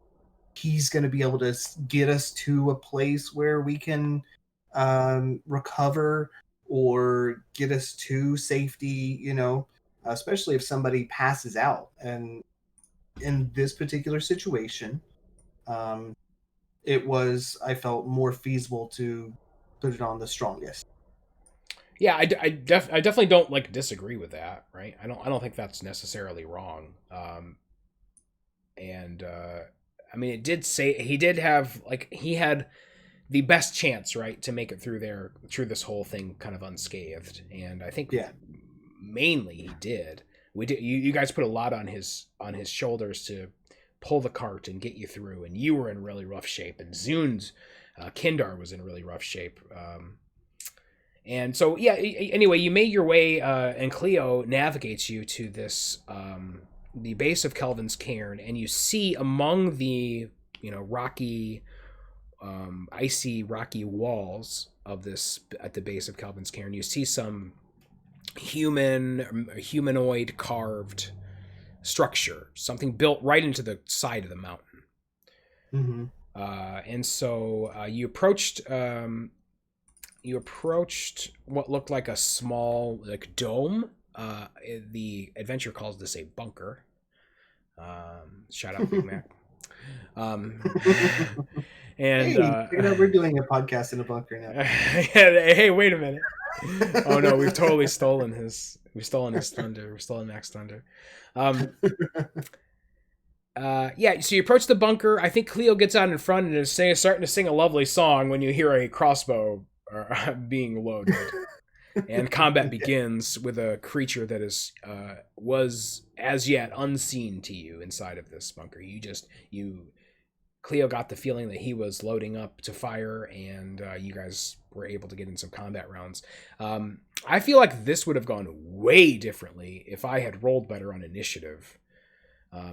He's going to be able to get us to a place where we can recover or get us to safety, especially if somebody passes out. And in this particular situation, um, I felt more feasible to put it on the strongest. Yeah, I definitely don't like disagree with that, right? I don't think that's necessarily wrong. And I mean, he did have, like, he had the best chance, right, to make it through this whole thing kind of unscathed. And I think Yeah. mainly he did. You guys put a lot on his shoulders to pull the cart and get you through, and you were in really rough shape, and Zun's Kindar was in really rough shape. And so, yeah, anyway, you made your way, and Cleo navigates you to this, the base of Kelvin's Cairn, and you see among the, rocky, icy, rocky walls of this, at the base of Kelvin's Cairn, you see some humanoid carved structure, something built right into the side of the mountain. Mm-hmm. And so you approached what looked like a small, like, dome. The adventure calls this a bunker. Shout out Big Mac. And hey, we're doing a podcast in a bunker now. Hey, wait a minute. Oh no, we've totally stolen his thunder. We're stolen Mac's thunder. Yeah, so you approach the bunker. I think Cleo gets out in front and is starting to sing a lovely song when you hear a crossbow being loaded. And combat begins with a creature that was as yet unseen to you inside of this bunker. Cleo got the feeling that he was loading up to fire, and you guys were able to get in some combat rounds. I feel like this would have gone way differently if I had rolled better on initiative,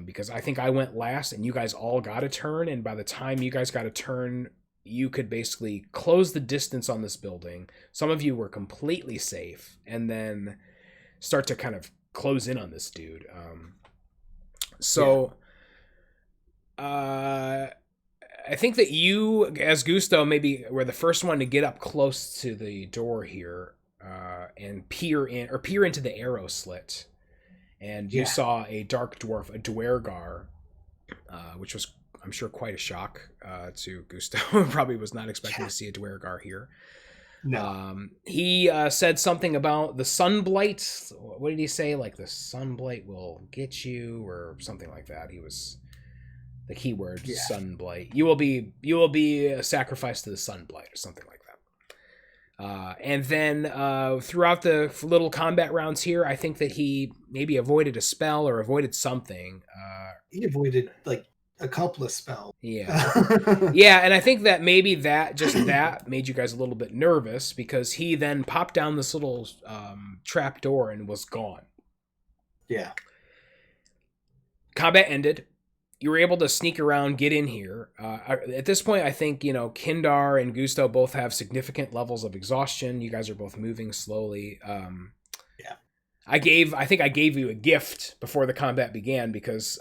because I think I went last, and you guys all got a turn, and by the time you guys got a turn, you could basically close the distance on this building. Some of you were completely safe, and then start to kind of close in on this dude. So I think that you, as Gusto, maybe were the first one to get up close to the door here and peer into the arrow slit. And you saw a dark dwarf, a Dwergar, which was, I'm sure, quite a shock to Gusto. Probably was not expecting to see a Dwergar here. No. He said something about the sunblight. What did he say? Like, the sunblight will get you, or something like that. He was the keyword sunblight. You will be sacrificed to the sunblight, or something like that. And then throughout the little combat rounds here, I think that he maybe avoided a spell or avoided something. He avoided like a couple of spells. Yeah. Yeah, and I think that maybe that made you guys a little bit nervous, because he then popped down this little trap door and was gone. Yeah. Combat ended. You were able to sneak around, get in here. At this point, I think, Kindar and Gusto both have significant levels of exhaustion. You guys are both moving slowly. Yeah. I think I gave you a gift before the combat began, because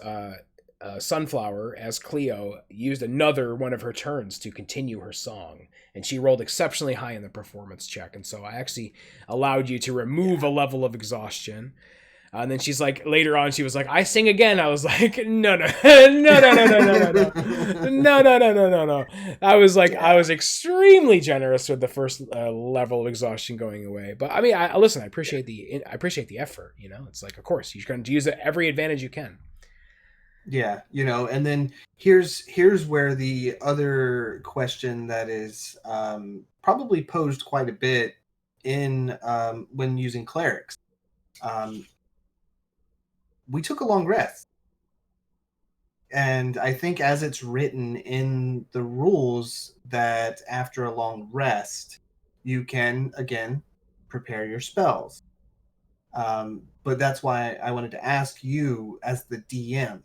Sunflower, as Cleo, used another one of her turns to continue her song, and she rolled exceptionally high in the performance check, and so I actually allowed you to remove a level of exhaustion. And then she's like, later on, she was like, I sing again. I was like, no. I was like, I was extremely generous with the first level of exhaustion going away. But I mean, listen, I appreciate the effort. It's like, of course, you're going to use every advantage you can. Yeah, and then here's where the other question that is probably posed quite a bit in when using clerics. We took a long rest. And I think as it's written in the rules that after a long rest, you can, again, prepare your spells. But that's why I wanted to ask you, as the DM,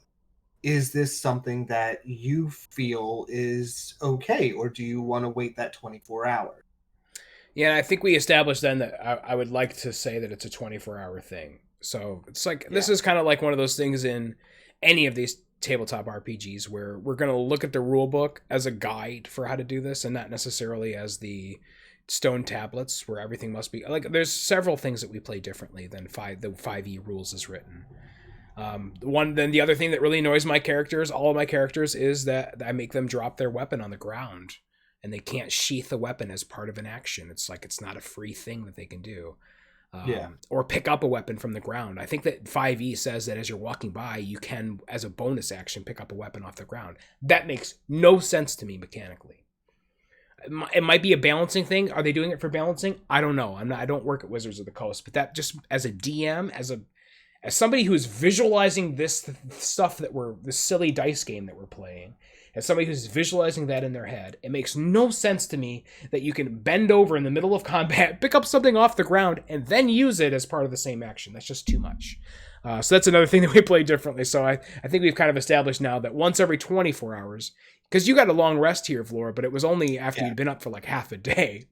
is this something that you feel is okay, or do you want to wait that 24 hours? Yeah, I think we established then that I would like to say that it's a 24-hour thing. So it's like, this is kind of like one of those things in any of these tabletop RPGs where we're going to look at the rule book as a guide for how to do this, and not necessarily as the stone tablets where everything must be like. There's several things that we play differently than the 5e rules is written. Then the other thing that really annoys all of my characters, is that I make them drop their weapon on the ground, and they can't sheath the weapon as part of an action. It's like, it's not a free thing that they can do. Or pick up a weapon from the ground. I think that 5e says that as you're walking by, you can, as a bonus action, pick up a weapon off the ground. That makes no sense to me mechanically. It might be a balancing thing. Are they doing it for balancing? I don't know. I don't work at Wizards of the Coast, but that, just as a DM, as somebody who is visualizing this stuff this silly dice game that we're playing, as somebody who's visualizing that in their head, it makes no sense to me that you can bend over in the middle of combat, pick up something off the ground, and then use it as part of the same action. That's just too much. So that's another thing that we play differently. So I think we've kind of established now that once every 24 hours, because you got a long rest here, Vlora, but it was only after you'd been up for like half a day.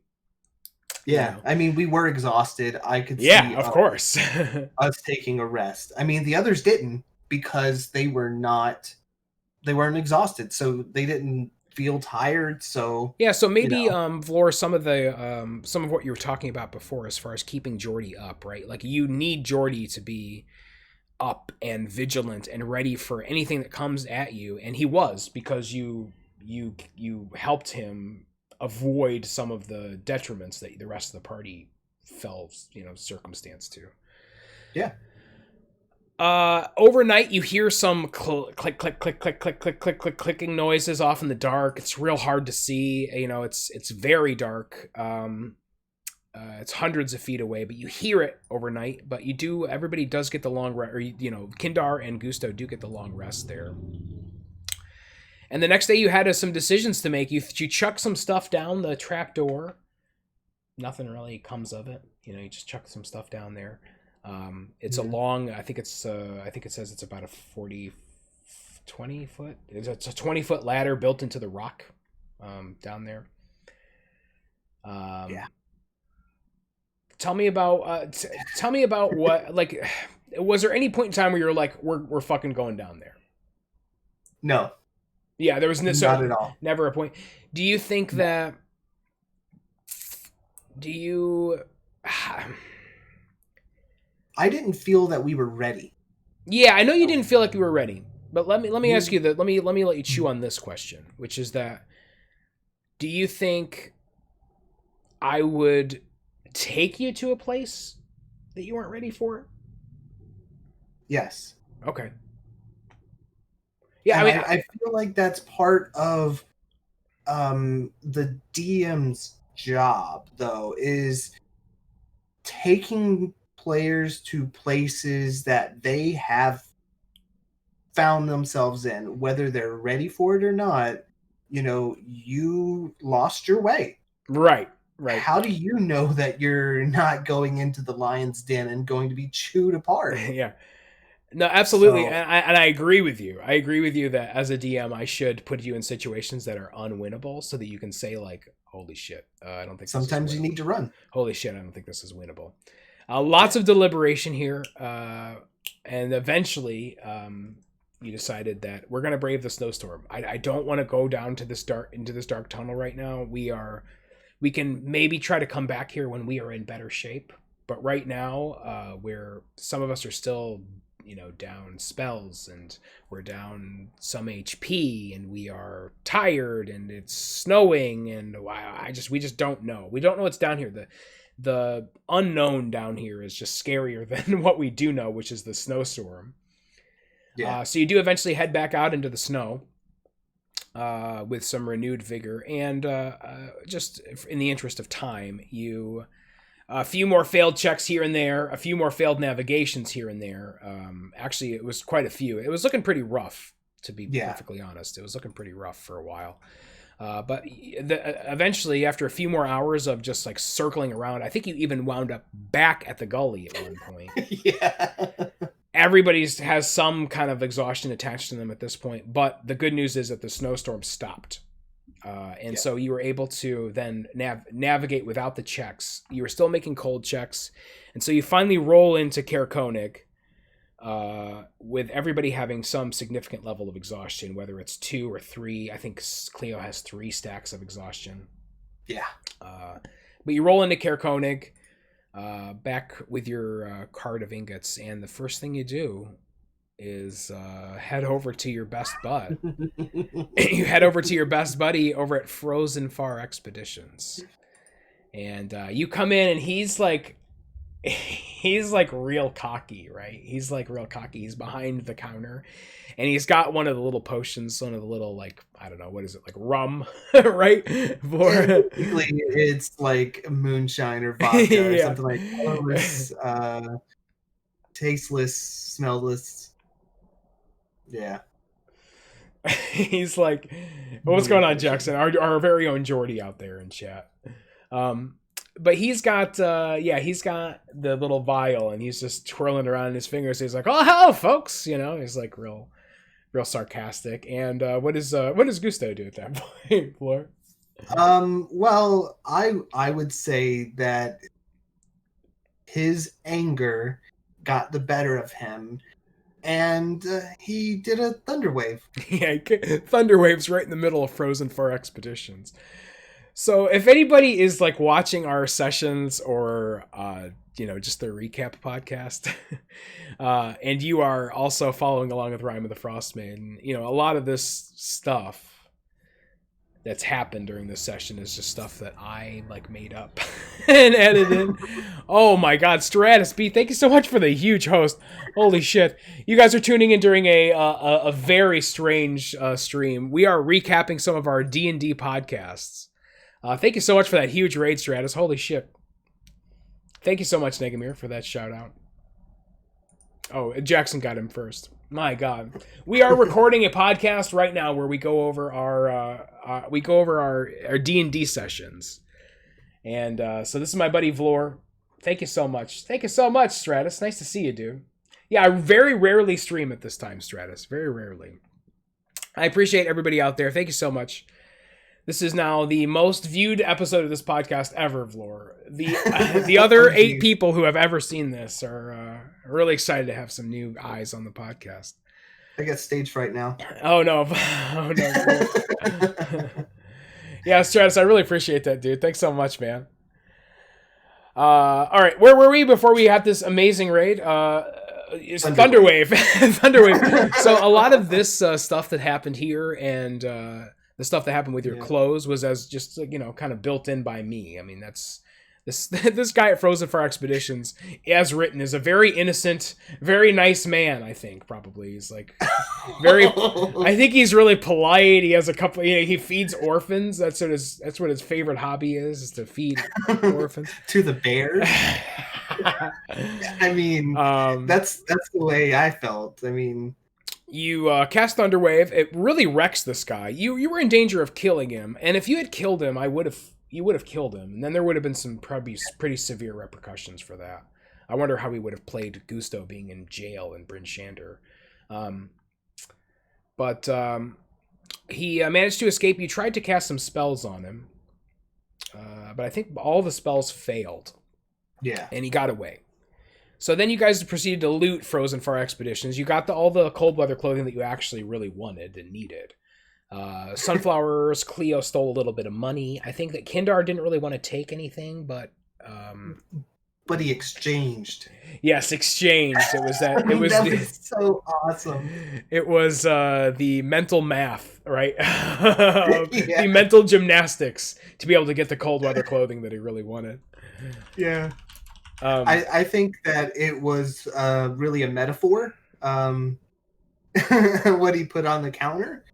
Yeah, I mean, we were exhausted. I could see, of course, us taking a rest. I mean, the others didn't, because they weren't exhausted, so they didn't feel tired. So yeah, so maybe Vlora, some of what you were talking about before, as far as keeping Jordy up, right? Like, you need Jordy to be up and vigilant and ready for anything that comes at you, and he was, because you helped him avoid some of the detriments that the rest of the party fell circumstance to. Yeah. Overnight, you hear some click, click, click, click, click, click, click, click, click, clicking noises off in the dark. It's real hard to see. It's very dark. It's hundreds of feet away, but you hear it overnight. But everybody does get the long rest, or Kindar and Gusto do get the long rest there. And the next day, you had some decisions to make. You chuck some stuff down the trap door. Nothing really comes of it. You just chuck some stuff down there. It's a long, I think it says it's about a 20 foot. It's a 20-foot ladder built into the rock down there. Tell me about what, like, was there any point in time where you're like, we're fucking going down there? No. Yeah, there was not at all. Never a point. Do you think that? Do you? I didn't feel that we were ready. Yeah, I know you didn't feel like you were ready, but let me ask you that. Let me let you chew on this question, which is that: do you think I would take you to a place that you weren't ready for? Yes. Okay. Yeah, and I feel like that's part of the DM's job, though, is taking players to places that they have found themselves in, whether they're ready for it or not. You lost your way. Right. How do you know that you're not going into the lion's den and going to be chewed apart? Yeah. No, absolutely, so, and I agree with you. I agree with you that as a DM, I should put you in situations that are unwinnable, so that you can say like, "Holy shit, I don't think." Sometimes you need to run. Holy shit, I don't think this is winnable. Lots of deliberation here, and eventually, you decided that we're gonna brave the snowstorm. I don't want to go down to into this dark tunnel right now. We can maybe try to come back here when we are in better shape, but right now, where some of us are still, down spells, and we're down some HP, and we are tired, and it's snowing, and we just don't know. We don't know what's down here. The unknown down here is just scarier than what we do know, which is the snowstorm. Yeah. So you do eventually head back out into the snow with some renewed vigor, and just in the interest of time, a few more failed checks here and there, a few more failed navigations here and there. Actually, it was quite a few. It was looking pretty rough, to be perfectly honest. It was looking pretty rough for a while. But eventually, after a few more hours of just like circling around, I think you even wound up back at the gully at one point. Yeah. Everybody has some kind of exhaustion attached to them at this point. But the good news is that the snowstorm stopped. So you were able to then navigate without the checks. You were still making cold checks. And so you finally roll into Caer Konig, with everybody having some significant level of exhaustion, whether it's 2 or 3. I think Cleo has 3 stacks of exhaustion. Yeah. But you roll into Caer Konig, back with your card of ingots, and the first thing you do is head over to your best bud. You head over to your best buddy over at Frozen Far Expeditions, and you come in, and he's like real cocky, right? He's like real cocky. He's behind the counter, and he's got one of the little potions, one of the little, like, I don't know, what is it, like rum, right? It's like moonshine or vodka or something like colorless, tasteless, smellless. Yeah. He's like, what's going on, Jackson? Our very own Jordy out there in chat. But he's got the little vial, and he's just twirling around in his fingers. He's like, "Oh, hello, folks!" He's like real sarcastic. And what does Gusto do at that point, Floor? Well, I would say that his anger got the better of him, and he did a thunder wave. Yeah, thunder waves right in the middle of Frozen Far Expeditions. So if anybody is like watching our sessions or just the recap podcast, and you are also following along with Rime of the Frostmaiden, a lot of this stuff that's happened during this session is just stuff that I like made up and edited. Oh my God, Stratus B, thank you so much for the huge host. Holy shit. You guys are tuning in during a very strange stream. We are recapping some of our D&D podcasts. Thank you so much for that huge raid, Stratus. Holy shit. Thank you so much, Negamir, for that shout out. Oh, Jackson got him first. My God. We are recording a podcast right now where we go over our D&D sessions. And so this is my buddy Vlor. Thank you so much. Thank you so much, Stratus. Nice to see you, dude. Yeah, I very rarely stream at this time, Stratus. Very rarely. I appreciate everybody out there. Thank you so much. This is now the most viewed episode of this podcast ever, Vlor. The other 8 people who have ever seen this are really excited to have some new eyes on the podcast. I got stage fright now. Oh no! Oh no! Yeah, Stratus, I really appreciate that, dude. Thanks so much, man. All right, where were we before we had this amazing raid? It's Thunderwave. Thunderwave. So a lot of this stuff that happened here and the stuff that happened with your clothes was as just, kind of built in by me. I mean, that's this guy at Frozen Fire Expeditions, as written, is a very innocent, very nice man. I think probably he's like very. I think he's really polite. He has a couple. He feeds orphans. That's what his favorite hobby is to feed orphans to the bears. I mean, that's the way I felt. I mean, you cast Thunderwave. It really wrecks this guy. You were in danger of killing him, and if you had killed him, you would have killed him, and then there would have been some probably pretty severe repercussions for that. I wonder how he would have played Gusto being in jail in Bryn Shander. But he managed to escape. You tried to cast some spells on him, but I think all the spells failed. Yeah. And he got away. So then you guys proceeded to loot Frozen Fire Expeditions. You got all the cold weather clothing that you actually really wanted and needed. Sunflowers, Cleo stole a little bit of money. I think that Kindar didn't really want to take anything, but he exchanged. Yes, exchanged. It was that. That was so awesome. It was the mental math, right? The mental gymnastics to be able to get the cold weather clothing that he really wanted. Yeah. I think that it was really a metaphor. What he put on the counter.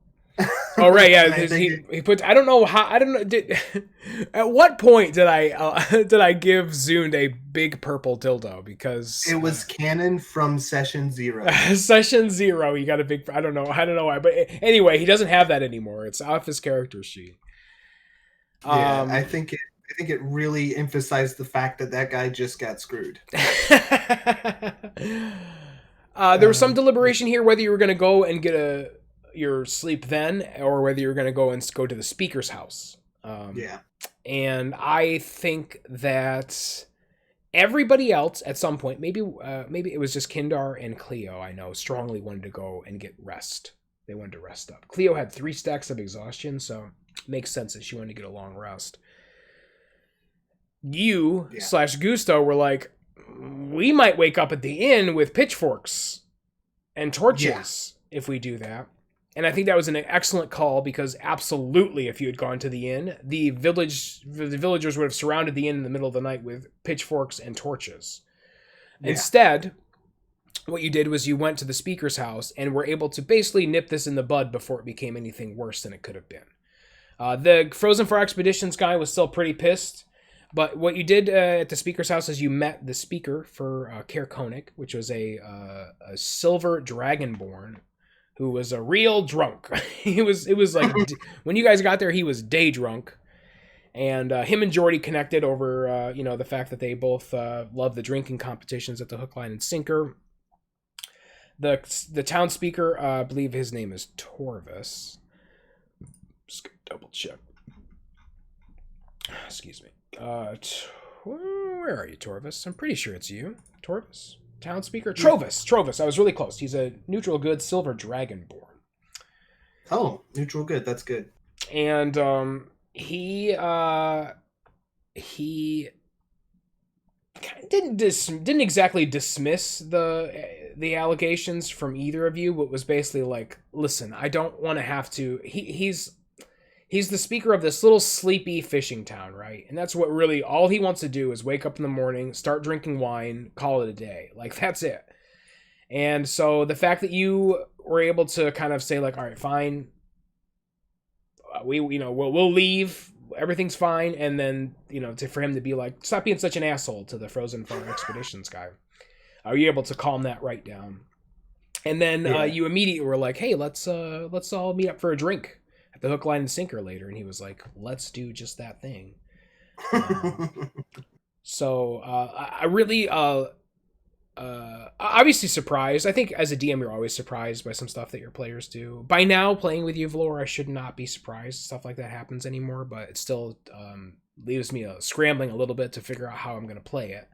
Oh right, yeah. He put. I don't know how. I don't know. At what point did I give Zund a big purple dildo? Because it was canon from session 0. Session 0. He got a big. I don't know why, but anyway, he doesn't have that anymore. It's off his character sheet. Yeah, I think it really emphasized the fact that guy just got screwed. There was some deliberation here whether you were going to go and get your sleep then, or whether you're going to go to the speaker's house. And I think that everybody else at some point, maybe it was just Kindar and Cleo, I know, strongly wanted to go and get rest. They wanted to rest up. Cleo had 3 stacks of exhaustion, so it makes sense that she wanted to get a long rest. You / Gusto were like, we might wake up at the inn with pitchforks and torches if we do that. And I think that was an excellent call, because absolutely, if you had gone to the inn, the villagers would have surrounded the inn in the middle of the night with pitchforks and torches. Yeah. Instead, what you did was you went to the speaker's house and were able to basically nip this in the bud before it became anything worse than it could have been. The Frozen Fire Expeditions guy was still pretty pissed, but what you did at the speaker's house is you met the speaker for Kaer Konig, which was a silver dragonborn, who was a real drunk. It was like when you guys got there, he was day drunk, and him and Jordy connected over the fact that they both love the drinking competitions at the Hook, Line, and Sinker. The town speaker, I believe his name is Torvis. Just gonna double check. Excuse me. Where are you, Torvis? I'm pretty sure it's you, Torvis. Town speaker? Trovis. I was really close. He's a neutral good silver dragonborn. Oh, neutral good. That's good. And he didn't exactly dismiss the allegations from either of you, but was basically like, listen, I don't want to have to. He's the speaker of this little sleepy fishing town, right? And that's what really, all he wants to do is wake up in the morning, start drinking wine, call it a day. Like, that's it. And so the fact that you were able to kind of say, like, all right, fine, we'll leave, everything's fine, and then, for him to be like, stop being such an asshole to the Frozen Fire Expeditions guy. Are you able to calm that right down? And then you immediately were like, hey, let's all meet up for a drink at the Hook, Line, and Sinker later. And he was like, let's do just that thing. So I really obviously surprised. I think as a DM, you're always surprised by some stuff that your players do. By now, playing with you, Valor, I should not be surprised stuff like that happens anymore, but it still leaves me scrambling a little bit to figure out how I'm going to play it.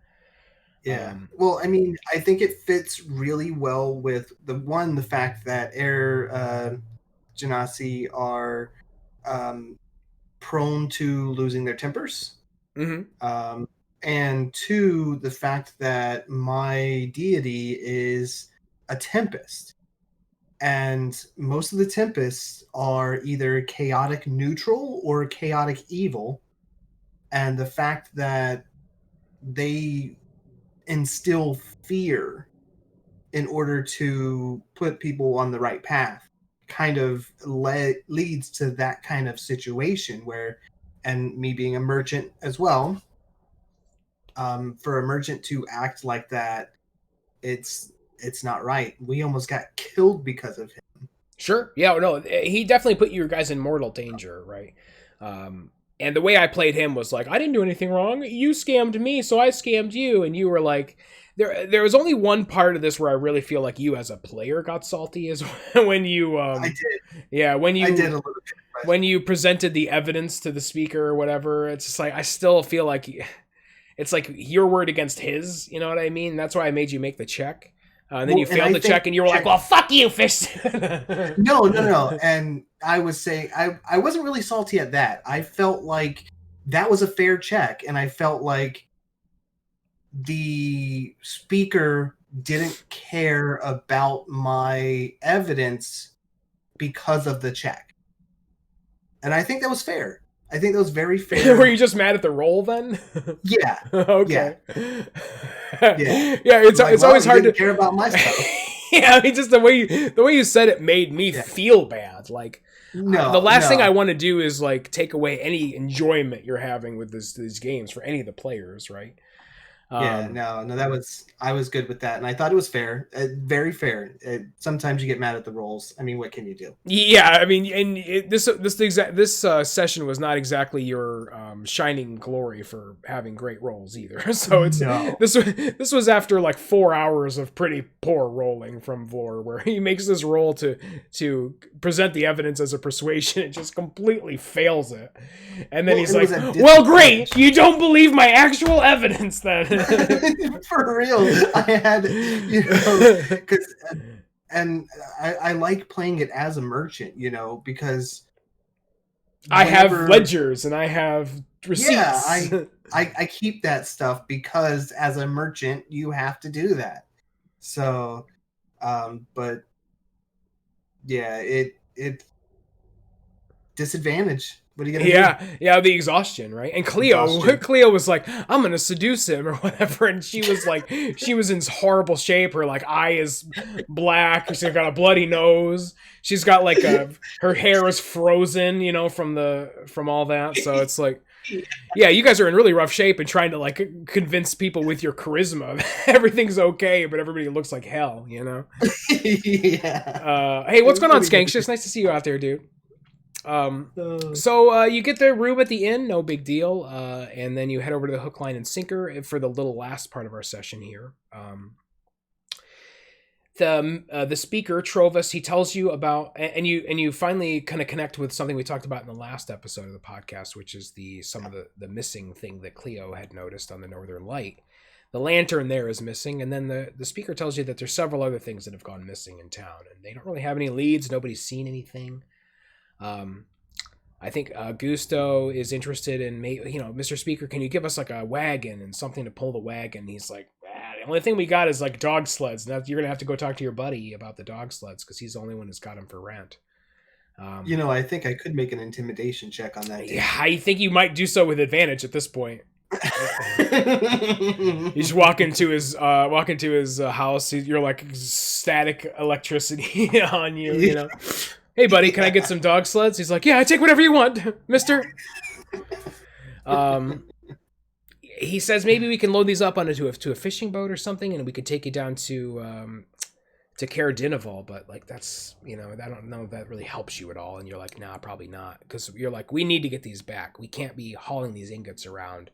Yeah. Well, I mean, I think it fits really well with the fact that Air Genasi are prone to losing their tempers. Mm-hmm. And two, the fact that my deity is a tempest. And most of the tempests are either chaotic neutral or chaotic evil. And the fact that they instill fear in order to put people on the right path kind of leads to that kind of situation where, and me being a merchant as well, for a merchant to act like that, it's not right. We almost got killed because of him. Sure. Yeah, no, he definitely put you guys in mortal danger, right? And the way I played him was like, I didn't do anything wrong. You scammed me, so I scammed you. And you were like, there was only one part of this where I really feel like you as a player got salty is when you I did. Yeah, when you I did a little bit. When you presented the evidence to the speaker or whatever. It's just like I still feel like it's like your word against his, you know what I mean? That's why I made you make the check. And then you failed the check and you were like, well, fuck you, fish. No. And I was saying, I wasn't really salty at that. I felt like that was a fair check. And I felt like the speaker didn't care about my evidence because of the check. And I think that was fair. I think that was very fair. Were you just mad at the roll then? Yeah. Okay. Yeah. Yeah, it's always hard to care about my stuff. Yeah, I mean, just the way you said it made me feel bad. Like, the last thing I want to do is like take away any enjoyment you're having with these games for any of the players, right? No, I was good with that, and I thought it was fair, very fair. Sometimes you get mad at the rolls. I mean, what can you do? Yeah, I mean, and this session was not exactly your shining glory for having great rolls either. So this was after like 4 hours of pretty poor rolling from Vlor, where he makes this roll to present the evidence as a persuasion, and just completely fails it, and then he's like, "Well, great, you don't believe my actual evidence, then." For real, I had, because and I like playing it as a merchant, because I have ledgers and I have receipts. Yeah, I keep that stuff because as a merchant you have to do that. So, but yeah, it disadvantage. What are you gonna do? Yeah, the exhaustion, right? And Cleo was like, I'm gonna seduce him or whatever, and she was like, she was in horrible shape. Her like eye is black. She's got a bloody nose. She's got like her hair is frozen, from all that. So it's like, yeah, you guys are in really rough shape and trying to like convince people with your charisma that everything's okay, but everybody looks like hell, Yeah. Hey, what's going on, Skankshus? Nice to see you out there, dude. So you get the room at the inn, no big deal, and then you head over to the hook, line, and sinker for the little last part of our session here. The speaker Trovus, he tells you about, and you finally kind of connect with something we talked about in the last episode of the podcast, which is some of the missing thing that Cleo had noticed on the Northern Light. The lantern there is missing, and then the speaker tells you that there's several other things that have gone missing in town, and they don't really have any leads. Nobody's seen anything. I think Gusto is interested in, Mr. Speaker, can you give us like a wagon and something to pull the wagon? He's like, the only thing we got is like dog sleds. Now you're gonna have to go talk to your buddy about the dog sleds because he's the only one who's got them for rent. I think I could make an intimidation check on that. Yeah, I think you might do so with advantage at this point. You just walk into his house. You're like static electricity on you. Hey, buddy, can I get some dog sleds? He's like, yeah, I take whatever you want, mister. He says maybe we can load these up onto a fishing boat or something, and we could take you down to Caer Dineval, but like that's, I don't know if that really helps you at all. And you're like, nah, probably not, because you're like, we need to get these back. We can't be hauling these ingots around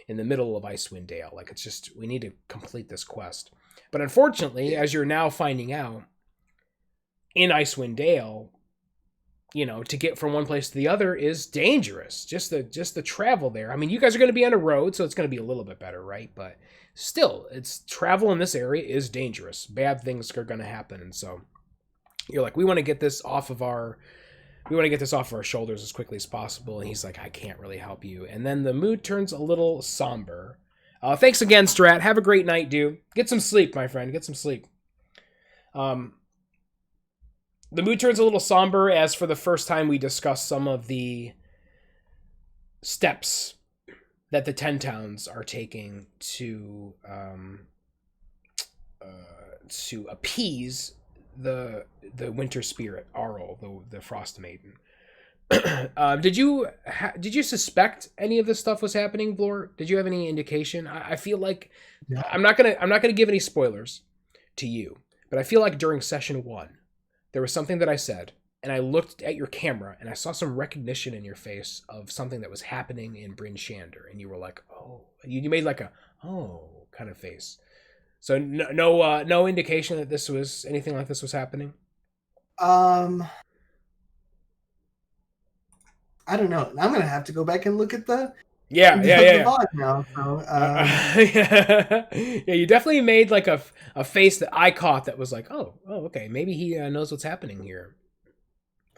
in the middle of Icewind Dale. Like, it's just, we need to complete this quest. But unfortunately, as you're now finding out, in Icewind Dale, to get from one place to the other is dangerous. Just the travel there. I mean, you guys are going to be on a road, so it's going to be a little bit better, right? But still, it's travel in this area is dangerous. Bad things are going to happen, and so you're like, we want to get this off of our shoulders as quickly as possible. And he's like, I can't really help you. And then the mood turns a little somber. Thanks again, Strat. Have a great night, dude. Get some sleep, my friend. Get some sleep. The mood turns a little somber as for the first time we discuss some of the steps that the 10 towns are taking to appease the winter spirit, Arl, the Frost Maiden. Did you suspect any of this stuff was happening, Vlor? Did you have any indication? I feel like I'm not gonna give any spoilers to you, but I feel like during session 1 there was something that I said, and I looked at your camera and I saw some recognition in your face of something that was happening in Bryn Shander, and you were like, oh, you made like a oh kind of face. So no indication that this was anything like this was happening. I don't know. I'm gonna have to go back and look at the VOD now. So, yeah, you definitely made like a face that I caught that was like, oh, okay, maybe he knows what's happening here.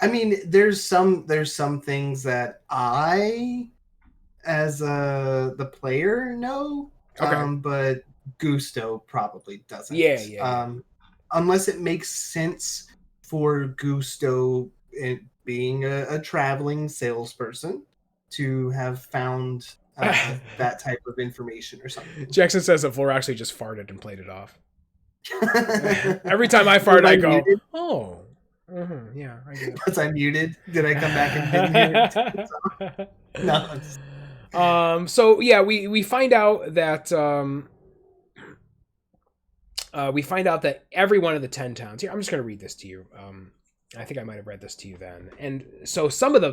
I mean, there's some things that I, as the player, know. Okay. But Gusto probably doesn't. Yeah. Unless it makes sense for Gusto, being a traveling salesperson, to have found that type of information or something. Jackson says that Vlor actually just farted and played it off. Every time I fart, I go, muted? Oh. Mm-hmm, yeah, I get it. Was I muted? Did I come back and didn't hear it? No. So yeah, we find out that every one of the 10 towns here. I'm just going to read this to you. I think I might have read this to you then. And so some of the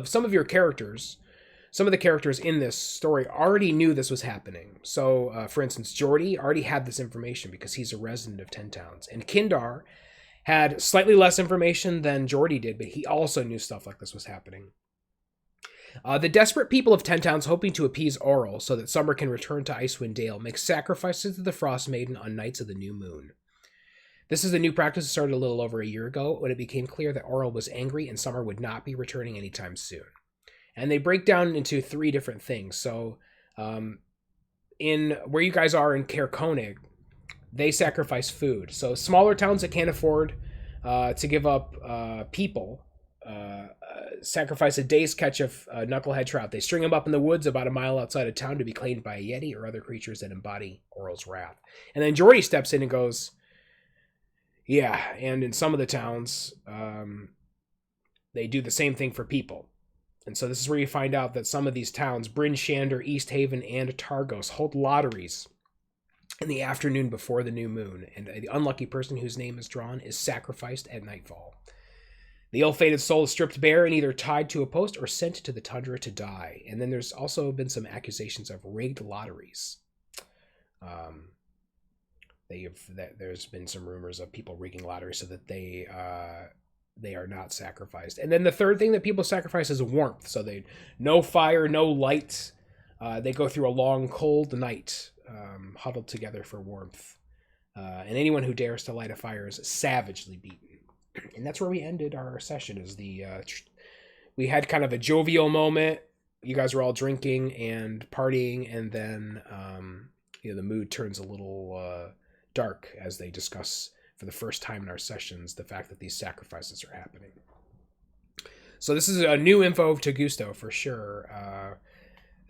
characters in this story already knew this was happening. So, for instance, Geordie already had this information because he's a resident of 10 towns, and Kindar had slightly less information than Geordie did, but he also knew stuff like this was happening. The desperate people of 10 towns, hoping to appease Auril so that Summer can return to Icewind Dale, make sacrifices to the Frost Maiden on nights of the new moon. This is a new practice that started a little over a year ago when it became clear that Auril was angry and Summer would not be returning anytime soon. And they break down into 3 different things. So, in where you guys are in Caer Konig, they sacrifice food. So smaller towns that can't afford to give up people sacrifice a day's catch of knucklehead trout. They string them up in the woods about a mile outside of town to be claimed by a yeti or other creatures that embody Aural's wrath. And then Geordie steps in and goes, yeah, and in some of the towns, they do the same thing for people. And so this is where you find out that some of these towns, Bryn Shander, East Haven, and Targos, hold lotteries in the afternoon before the new moon, and the unlucky person whose name is drawn is sacrificed at nightfall. The ill-fated soul is stripped bare and either tied to a post or sent to the tundra to die. And then there's also been some accusations of rigged lotteries. There's been some rumors of people rigging lotteries so that they are not sacrificed. And then the third thing that people sacrifice is warmth. So no fire, no light. They go through a long, cold night, huddled together for warmth. And anyone who dares to light a fire is savagely beaten. And that's where we ended our session. We had kind of a jovial moment. You guys were all drinking and partying, and then the mood turns a little dark as they discuss for the first time in our sessions the fact that these sacrifices are happening. So this is a new info to Gusto for sure.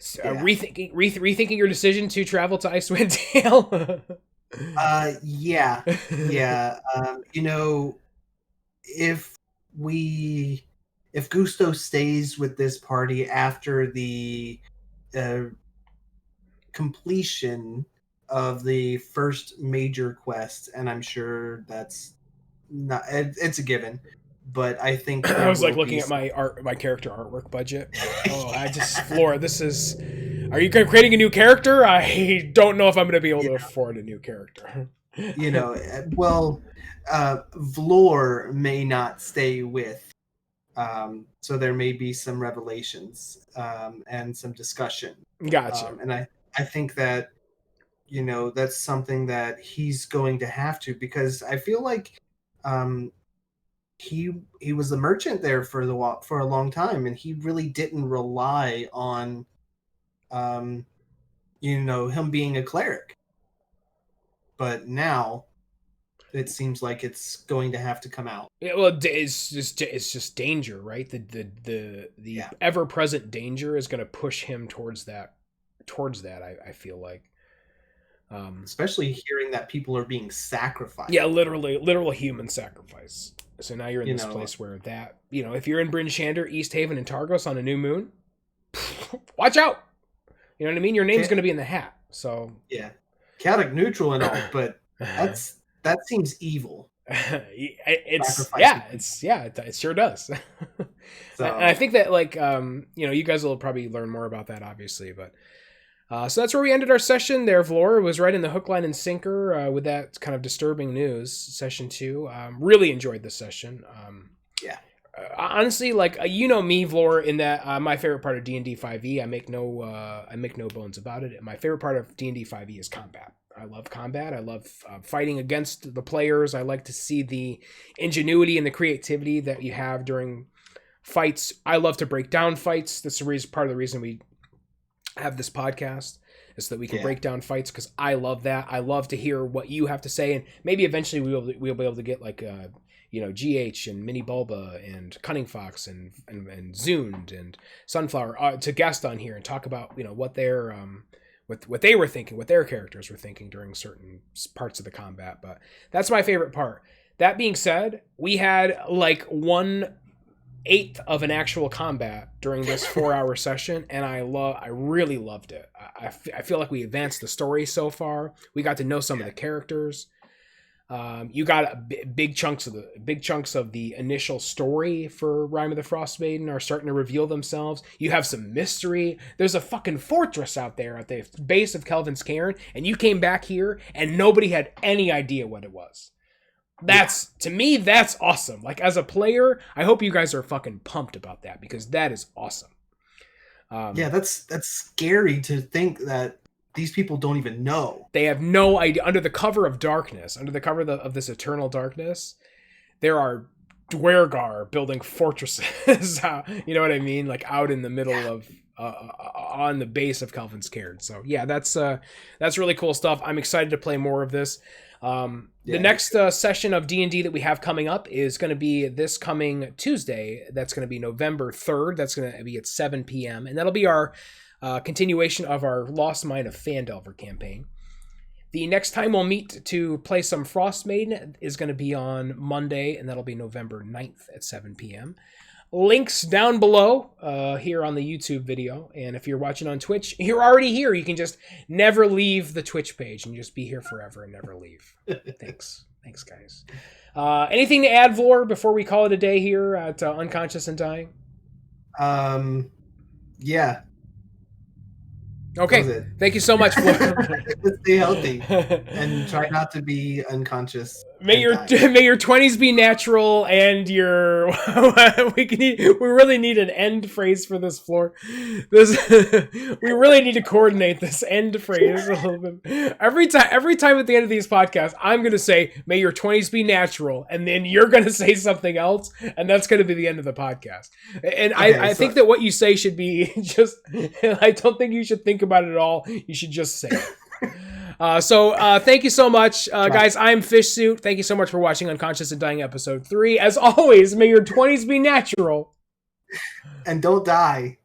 Rethinking your decision to travel to Icewind Dale. Yeah. If Gusto stays with this party after the completion of the first major quest, and I'm sure that's not, it's a given, but I think I was like looking at my character artwork budget. Flora, are you creating a new character? I don't know if I'm going to be able to afford a new character. you know, Vlor may not stay with. So there may be some revelations and some discussion. Gotcha. And I think that, that's something that he's going to have to, because I feel like he was a merchant there for a long time, and he really didn't rely on him being a cleric. But now it seems like it's going to have to come out. Yeah, well, it's just danger, right? The Yeah. ever present danger is going to push him towards that. I feel like, Especially hearing that people are being sacrificed. yeah, literal human sacrifice. So now you're in this place where that, if you're in Bryn Shander, East Haven, and Targos on a new moon, watch out. You know what I mean? Your name's going to be in the hat. So yeah, chaotic neutral and all, but that seems evil. It sure does. So, and I think that, like, you guys will probably learn more about that, obviously, but so that's where we ended our session there. Vlora was right in the hook, line, and sinker with that kind of disturbing news. Session 2. Really enjoyed this session. Yeah. Honestly, like, me, Vlora, in that my favorite part of D&D 5e, I make no bones about it. My favorite part of D&D 5e is combat. I love combat. I love fighting against the players. I like to see the ingenuity and the creativity that you have during fights. I love to break down fights. That's part of the reason we have this podcast, is so that we can break down fights, because I love that. I love to hear what you have to say, and maybe eventually we'll be able to get like GH and Mini Bulba and Cunning Fox and Zund and Sunflower to guest on here and talk about what they're what they were thinking, what their characters were thinking during certain parts of the combat. But that's my favorite part. That being said, we had like 1/8 of an actual combat during this 4-hour session, and I really loved it. I feel like we advanced the story so far. We got to know some of the characters. You got big chunks of the initial story for Rime of the Frost Maiden are starting to reveal themselves. You have some mystery. There's a fucking fortress out there at the base of Kelvin's Cairn, and you came back here and nobody had any idea what it was. To me, that's awesome. Like, as a player, I hope you guys are fucking pumped about that, because that is awesome. That's scary to think that these people don't even know. They have no idea. Under the cover of darkness, under the cover of this eternal darkness, there are Dwergar building fortresses. You know what I mean? Like, out in the middle of on the base of Kelvin's Cairn. So yeah, that's really cool stuff. I'm excited to play more of this. The next session of D&D that we have coming up is going to be this coming Tuesday. That's going to be November 3rd. That's going to be at 7 p.m. And that'll be our continuation of our Lost Mine of Phandelver campaign. The next time we'll meet to play some Frostmaiden is going to be on Monday, and that'll be November 9th at 7 p.m. Links down below here on the YouTube video. And if you're watching on Twitch, you're already here. You can just never leave the Twitch page and just be here forever and never leave. Thanks, guys. Anything to add, Vlor, before we call it a day here at Unconscious and Dying? Yeah. Okay. Thank you so much, Vlor. Stay healthy and try not to be unconscious. May your 20s be natural, and your we really need an end phrase for this, Vlor. We really need to coordinate this end phrase a little bit. Every time at the end of these podcasts, I'm gonna say, "May your 20s be natural," and then you're gonna say something else, and that's gonna be the end of the podcast. And okay, I think that what you say should be just. I don't think you should think about it at all. You should just say it. So thank you so much, guys. I'm Fishsuit. Thank you so much for watching Unconscious and Dying episode 3. As always, may your 20s be natural. And don't die.